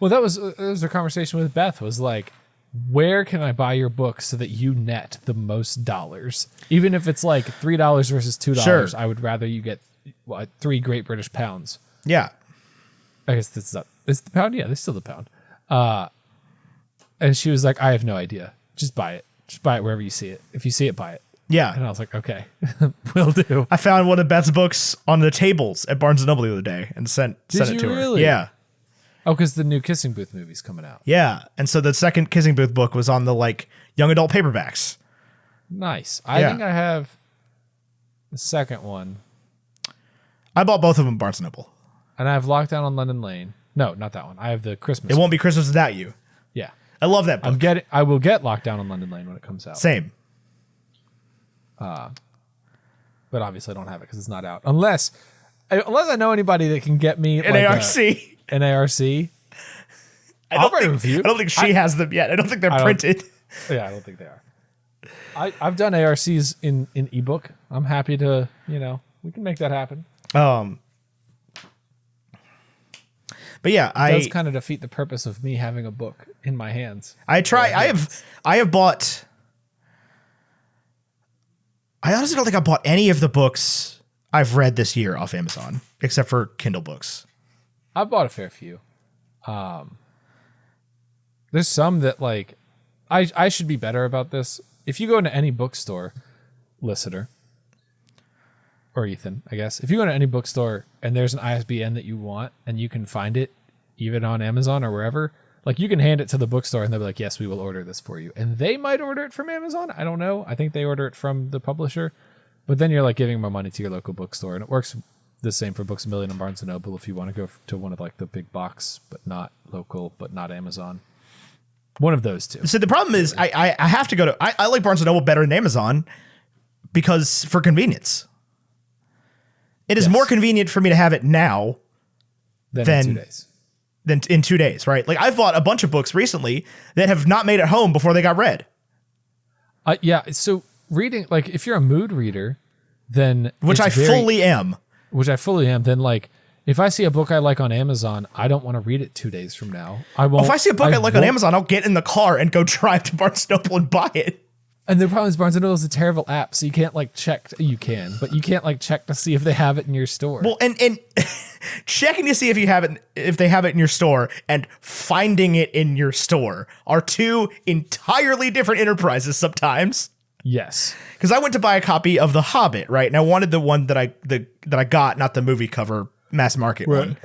Well, that was a conversation with Beth was like, where can I buy your book so that you net the most dollars? Even if it's like $3 versus $2, Sure. I would rather you get 3 Great British pounds. Yeah. I guess that's not, it's the pound. Yeah, that's still the pound. And she was like, I have no idea. Just buy it. Just buy it wherever you see it. If you see it, buy it. Yeah. And I was like, okay, will do. I found one of Beth's books on the tables at Barnes & Noble the other day and sent it to her. Really? Yeah. Oh, because the new Kissing Booth movie's coming out. Yeah. And so the second Kissing Booth book was on the like young adult paperbacks. Nice. I think I have the second one. I bought both of them at Barnes & Noble. And I have Lockdown on London Lane. No, not that one. I have the Christmas It won't be Christmas without you. Yeah. I love that book. I will get Lockdown on London Lane when it comes out. Same. But obviously I don't have it because it's not out. Unless I know anybody that can get me An ARC. An ARC. I'll write a review. I don't think she has them yet. I don't think they're printed. Yeah, I don't think they are. I've done ARCs in ebook. I'm happy to, we can make that happen. But yeah, it does kind of defeat the purpose of me having a book in my hands. I have bought. I honestly don't think I bought any of the books I've read this year off Amazon, except for Kindle books. I've bought a fair few. There's some that like, I should be better about this. If you go into any bookstore, listener, or Ethan, I guess, if you go to any bookstore and there's an ISBN that you want and you can find it even on Amazon or wherever, like you can hand it to the bookstore and they'll be like, yes, we will order this for you. And they might order it from Amazon. I don't know. I think they order it from the publisher, but then you're like giving more money to your local bookstore. And it works the same for Books A Million and Barnes & Noble if you want to go to one of like the big box, but not local, but not Amazon. One of those two. So the problem is I have to go to, I like Barnes & Noble better than Amazon because for convenience. It is more convenient for me to have it now than in 2 days. Than in 2 days, right? Like I've bought a bunch of books recently that have not made it home before they got read. Yeah. So reading, like if you're a mood reader, then which I fully am, then like if I see a book I like on Amazon, I don't want to read it 2 days from now. I won't. If I see a book I like on Amazon, I'll get in the car and go drive to Barnes & Noble and buy it. And the problem is Barnes & Noble is a terrible app, so you can't like check. You can, but you can't like check to see if they have it in your store. Well, and checking to see if they have it in your store and finding it in your store are two entirely different enterprises sometimes. Yes. Because I went to buy a copy of The Hobbit, right? And I wanted the one that I got, not the movie cover mass market one.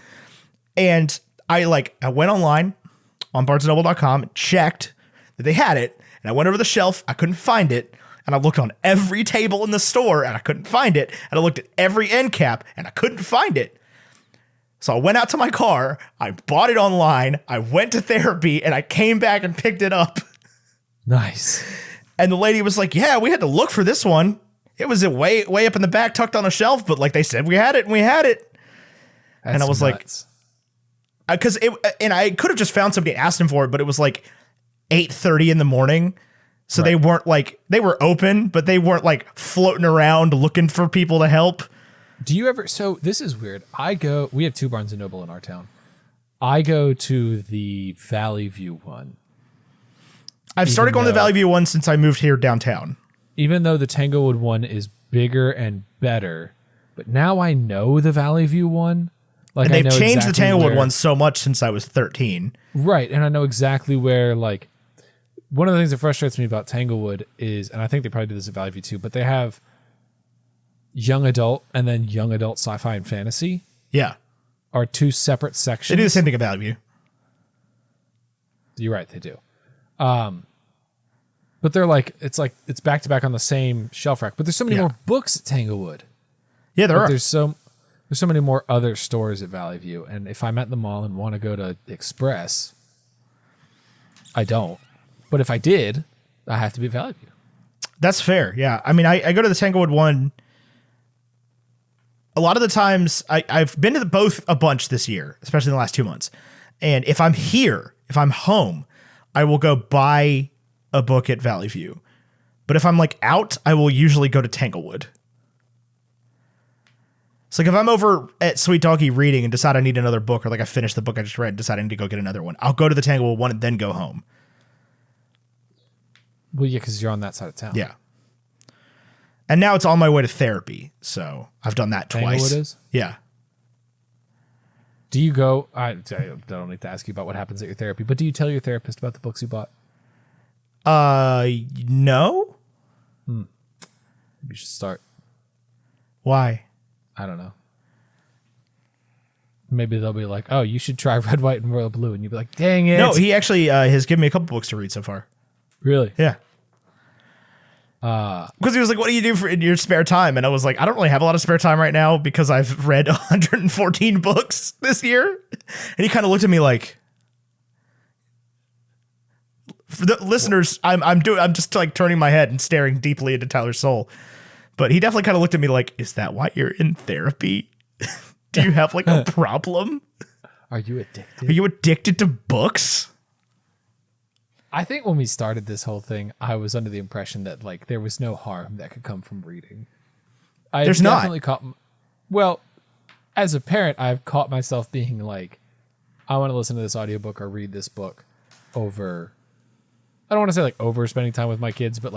And I went online on BarnesandNoble.com, checked that they had it, and I went over the shelf. I couldn't find it. And I looked on every table in the store, and I couldn't find it. And I looked at every end cap, and I couldn't find it. So I went out to my car. I bought it online. I went to therapy, and I came back and picked it up. Nice. And the lady was like, "Yeah, we had to look for this one. It was way up in the back, tucked on a shelf. But like they said, we had it, and we had it." That's and I was nuts. and I could have just found somebody and asked him for it, but it was like 8:30 in the morning. So They weren't they were open, but they weren't like floating around looking for people to help. Do you ever, so this is weird. We have two Barnes & Noble in our town. I go to the Valley View one. I've started going to the Valley View one since I moved here downtown. Even though the Tanglewood one is bigger and better, but now I know the Valley View one. Like, and they've changed exactly the Tanglewood one so much since I was 13. Right, and I know exactly where, like, one of the things that frustrates me about Tanglewood is, and I think they probably do this at Valley View too, but they have young adult and then young adult sci-fi and fantasy. Yeah. Are two separate sections. They do the same thing at Valley View. You're right, they do. But they're it's back to back on the same shelf rack. But there's so many more books at Tanglewood. Yeah, there are. There's so many more other stores at Valley View. And if I'm at the mall and want to go to Express, I don't. But if I did, I have to be at Valley View. That's fair. Yeah. I mean, I go to the Tanglewood one. A lot of the times I've been to both a bunch this year, especially in the last 2 months. And if I'm home, I will go buy a book at Valley View. But if I'm out, I will usually go to Tanglewood. It's like if I'm over at Sweet Doggy reading and decide I need another book, or I finished the book I just read and decide I need to go get another one, I'll go to the Tanglewood one and then go home. Well, yeah, because you're on that side of town. Yeah. And now it's on my way to therapy, so I've done that twice. Tanglewood is? Yeah. Do you go? I don't need to ask you about what happens at your therapy, but do you tell your therapist about the books you bought? No. You should start. Why? I don't know. Maybe they'll be like, "Oh, you should try Red, White, and Royal Blue," and you'd be like, "Dang it!" No, he actually has given me a couple books to read so far. Really? Yeah. Because he was like, "What do you do in your spare time?" And I was like, "I don't really have a lot of spare time right now because I've read 114 books this year." And he kind of looked at me like, for the listeners, I'm just turning my head and staring deeply into Tyler's soul. But he definitely kind of looked at me like, "Is that why you're in therapy? Do you have a problem? Are you addicted? Are you addicted to books?" I think when we started this whole thing, I was under the impression that there was no harm that could come from reading. There's not. Well, as a parent, I've caught myself being like, I want to listen to this audiobook or read this book over. I don't want to say over spending time with my kids, but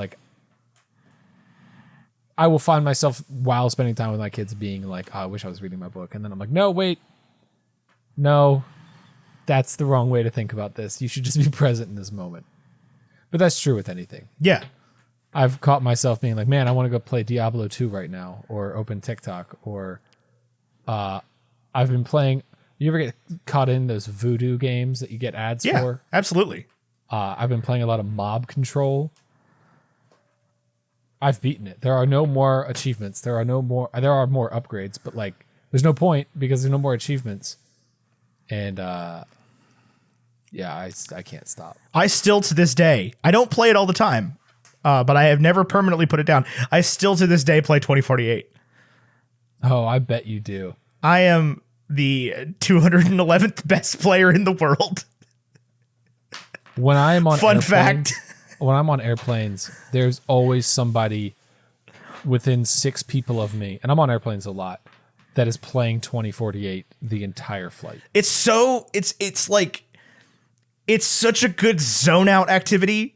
I will find myself while spending time with my kids being like, oh, I wish I was reading my book. And then I'm like, no, wait. No, that's the wrong way to think about this. You should just be present in this moment. But that's true with anything. Yeah. I've caught myself being like, man, I want to go play Diablo 2 right now, or open TikTok, or I've been playing. You ever get caught in those voodoo games that you get ads Yeah, for? absolutely. I've been playing a lot of Mob Control. I've beaten it. There are no more achievements. There are more upgrades, but there's no point because there's no more achievements. And yeah, I can't stop. I still to this day, I don't play it all the time, but I have never permanently put it down. I still to this day play 2048. Oh, I bet you do. I am the 211th best player in the world. When I am on Fun fact. When I'm on airplanes, there's always somebody within 6 people of me, and I'm on airplanes a lot, that is playing 2048 the entire flight. It's such a good zone out activity.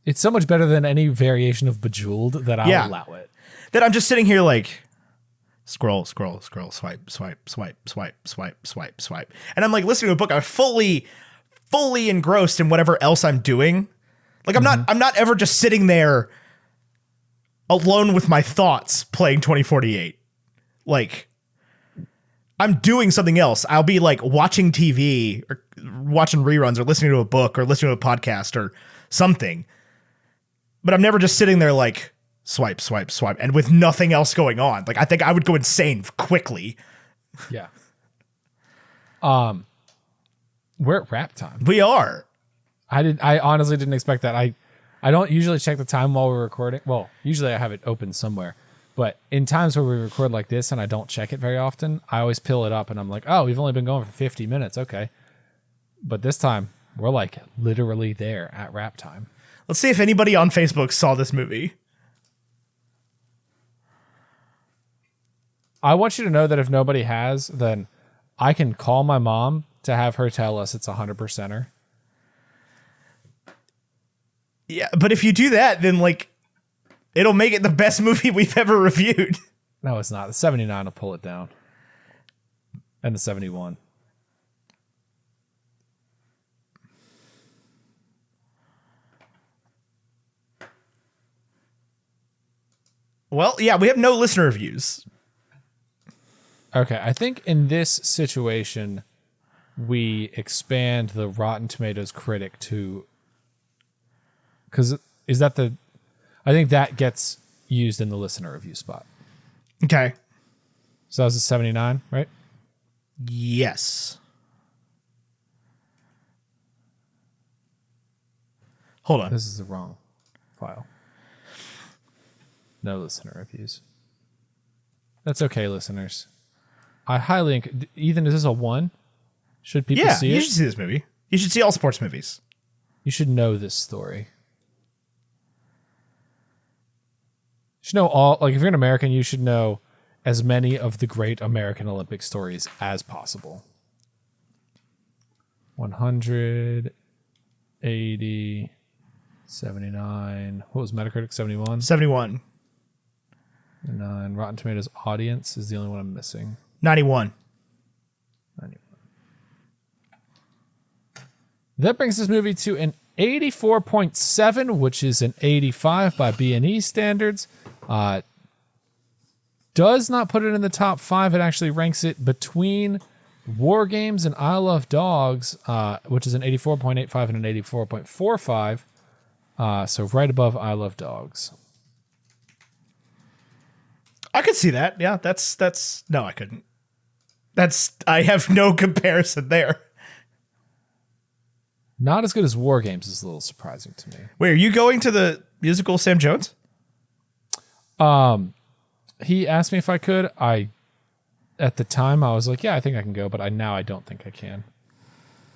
It's so much better than any variation of Bejeweled that I'll allow it. That I'm just sitting here like scroll, scroll, scroll, swipe, swipe, swipe, swipe, swipe, swipe, swipe. And I'm like listening to a book. I'm fully engrossed in whatever else I'm doing. Like I'm not ever just sitting there alone with my thoughts playing 2048. Like I'm doing something else. I'll be like watching TV or watching reruns or listening to a book or listening to a podcast or something. But I'm never just sitting there like swipe, swipe, swipe, and with nothing else going on. Like I think I would go insane quickly. Yeah. We're at wrap time. We are. I honestly didn't expect that. I don't usually check the time while we're recording. Well, usually I have it open somewhere. But in times where we record like this and I don't check it very often, I always peel it up and I'm like, oh, we've only been going for 50 minutes. Okay. But this time we're like literally there at wrap time. Let's see if anybody on Facebook saw this movie. I want you to know that if nobody has, then I can call my mom to have her tell us it's 100%er. Yeah, but if you do that, then like it'll make it the best movie we've ever reviewed. No, it's not. The 79 will pull it down. And the 71. Well, yeah, we have no listener reviews. Okay, I think in this situation, we expand the Rotten Tomatoes critic to... Because is that the... I think that gets used in the listener review spot. Okay. So that was a 79, right? Yes. Hold on. This is the wrong file. No listener reviews. That's okay, listeners. I highly... Ethan, is this a 1? Should people see it? Yeah, you should see this movie. You should see all sports movies. You should know this story. You should know all... Like, if you're an American, you should know as many of the great American Olympic stories as possible. 100, 80, 79... What was Metacritic? 71? 71. And Rotten Tomatoes audience is the only one I'm missing. 91. 91. That brings this movie to an 84.7, which is an 85 by B&E standards. Does not put it in the top 5. It actually ranks it between War Games and I Love Dogs, which is an 84.85 and an 84.45. So right above I Love Dogs. I could see that. Yeah, that's no, I couldn't. I have no comparison there. Not as good as War Games is a little surprising to me. Wait, are you going to the musical Sam Jones? He asked me if I could. At the time I was like, yeah, I think I can go, but I don't think I can.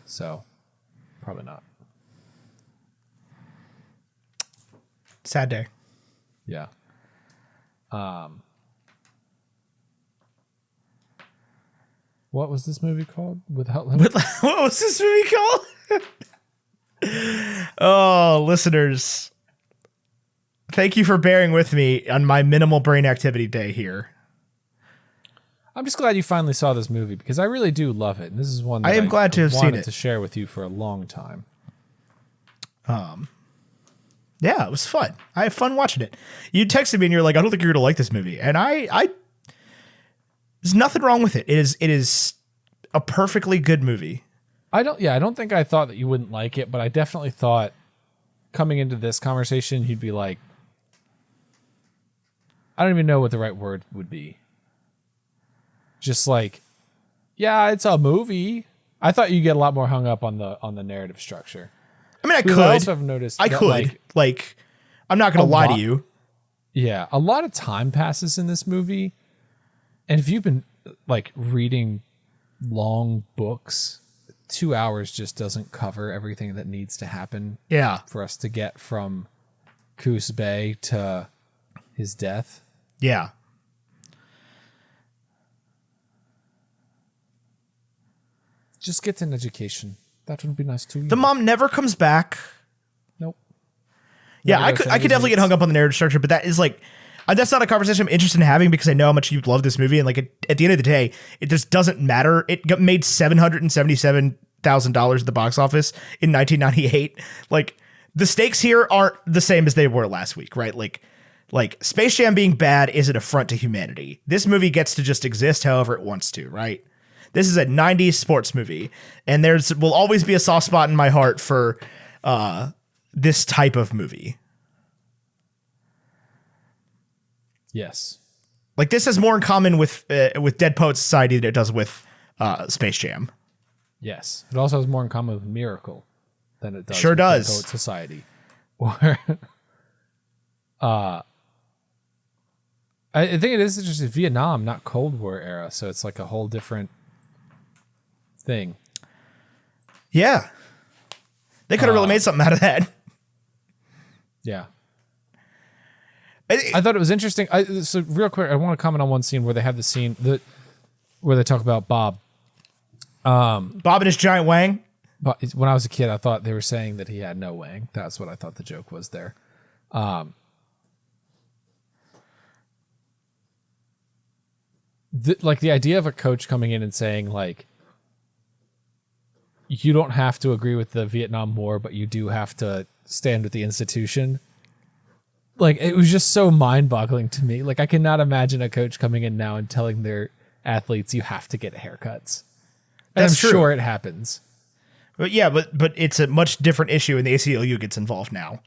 So, probably not. Sad day. Yeah. What was this movie called? Without Limits? What was this movie called? Oh, listeners. Thank you for bearing with me on my minimal brain activity day here. I'm just glad you finally saw this movie because I really do love it. And this is one that I am glad to have seen it to share with you for a long time. Yeah, it was fun. I had fun watching it. You texted me and you're like, I don't think you're going to like this movie. And there's nothing wrong with it. It is a perfectly good movie. I don't think I thought that you wouldn't like it, but I definitely thought coming into this conversation, you'd be like, I don't even know what the right word would be. Just like, yeah, it's a movie. I thought you'd get a lot more hung up on the narrative structure. I mean, I could. I also have noticed I that, could. Like, I'm not going to lie to you. Yeah, a lot of time passes in this movie. And if you've been like reading long books, 2 hours just doesn't cover everything that needs to happen. Yeah. For us to get from Coos Bay to his death. Yeah. Just get an education. That would be nice too. The mom never comes back. Nope. Yeah, I could definitely get hung up on the narrative structure, but that is like, that's not a conversation I'm interested in having because I know how much you love this movie. And like at the end of the day, it just doesn't matter. It made $777,000 at the box office in 1998. Like the stakes here aren't the same as they were last week, right? Like Space Jam being bad is an affront to humanity. This movie gets to just exist however it wants to, right? This is a 90s sports movie, and will always be a soft spot in my heart for this type of movie. Yes. Like this has more in common with Dead Poets Society than it does with Space Jam. Yes. It also has more in common with Miracle than it does sure with does. Dead Poets Society. Or I think it is just Vietnam, not Cold War era, so it's like a whole different thing. Yeah. They could have really made something out of that. Yeah. I thought it was interesting. So real quick, I want to comment on one scene where they have the scene where they talk about Bob. Bob and his giant wang. But when I was a kid, I thought they were saying that he had no wang. That's what I thought the joke was there. The idea of a coach coming in and saying like, you don't have to agree with the Vietnam War, but you do have to stand with the institution. Like, it was just so mind-boggling to me. Like, I cannot imagine a coach coming in now and telling their athletes, you have to get haircuts. And That's I'm true. sure it happens. But yeah, but it's a much different issue, and the ACLU gets involved now.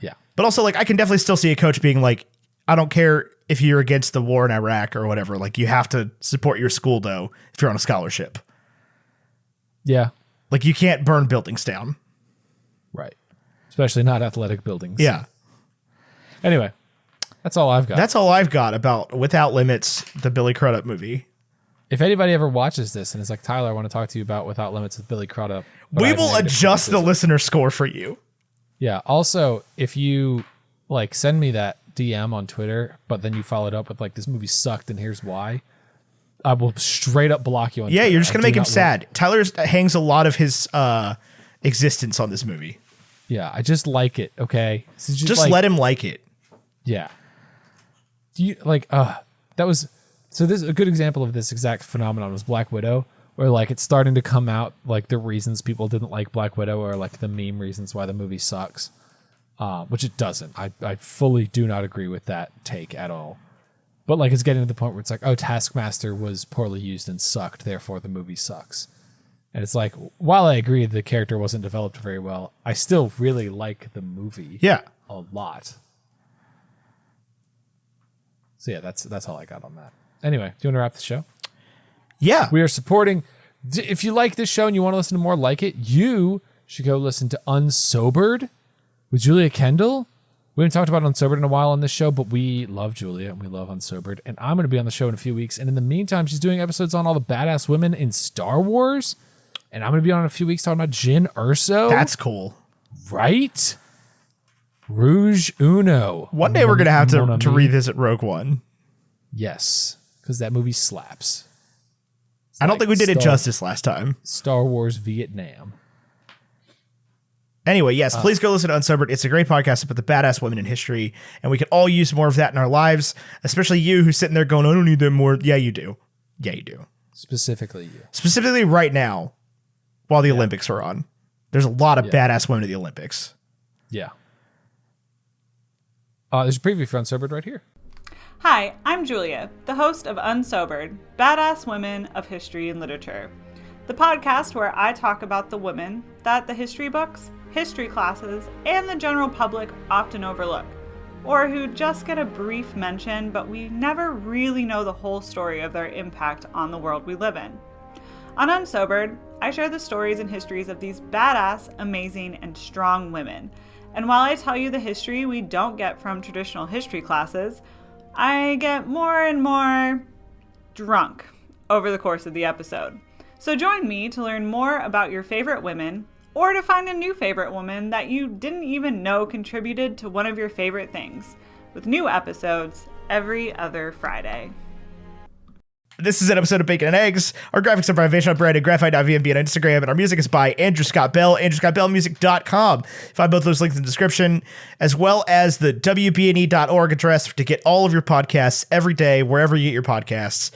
Yeah. But also, like, I can definitely still see a coach being like, I don't care if you're against the war in Iraq or whatever. Like, you have to support your school, though, if you're on a scholarship. Yeah. Like, you can't burn buildings down. Right. Especially not athletic buildings. Yeah. Anyway, that's all I've got. That's all I've got about Without Limits, the Billy Crudup movie. If anybody ever watches this and is like, Tyler, I want to talk to you about Without Limits with Billy Crudup. We will adjust the listener score for you. Yeah. Also, if you like send me that DM on Twitter, but then you followed up with like, this movie sucked and here's why, I will straight up block you on Twitter. You're just going to make him sad. Tyler hangs a lot of his existence on this movie. Yeah, I just like it, okay? So Just like, let him like it. Yeah. Do you like that was so this a good example of this exact phenomenon was Black Widow, where like it's starting to come out like the reasons people didn't like Black Widow or like the meme reasons why the movie sucks. Which it doesn't. I fully do not agree with that take at all. But like it's getting to the point where it's like, oh, Taskmaster was poorly used and sucked, therefore the movie sucks. And it's like, while I agree the character wasn't developed very well, I still really like the movie. Yeah. A lot. So yeah, that's all I got on that. Anyway, do you want to wrap the show? Yeah. We are supporting. If you like this show and you want to listen to more like it, you should go listen to Unsobered with Julia Kendall. We haven't talked about Unsobered in a while on this show, but we love Julia and we love Unsobered. And I'm going to be on the show in a few weeks. And in the meantime, she's doing episodes on all the badass women in Star Wars. And I'm going to be on in a few weeks talking about Jyn Erso. That's cool. Right? Rouge Uno. One day we're going to have to revisit Rogue One. Yes, because that movie slaps. I don't think we did it justice last time. Star Wars Vietnam. Anyway, yes, please go listen to Unsobered. It's a great podcast about the badass women in history, and we could all use more of that in our lives, especially you who's sitting there going, I don't need that more. Yeah, you do. Yeah, you do. Specifically you. Specifically right now, while the Olympics are on. There's a lot of badass women at the Olympics. Yeah. There's a preview for Unsobered right here. Hi, I'm Julia, the host of Unsobered, Badass Women of History and Literature, the podcast where I talk about the women that the history books, history classes, and the general public often overlook, or who just get a brief mention, but we never really know the whole story of their impact on the world we live in. On Unsobered, I share the stories and histories of these badass, amazing, and strong women. And while I tell you the history we don't get from traditional history classes, I get more and more drunk over the course of the episode. So join me to learn more about your favorite women, or to find a new favorite woman that you didn't even know contributed to one of your favorite things, with new episodes every other Friday. This is an episode of Bacon and Eggs. Our graphics are by Vaishnav Brand and Graphite.vmb on Instagram, and our music is by Andrew Scott Bell, AndrewScottBellMusic.com. Find both those links in the description, as well as the WBNE.org address to get all of your podcasts every day, wherever you get your podcasts.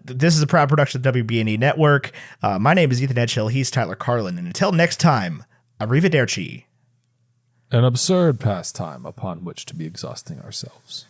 This is a proud production of the WBNE Network. My name is Ethan Edgehill. He's Tyler Carlin. And until next time, arrivederci. An absurd pastime upon which to be exhausting ourselves.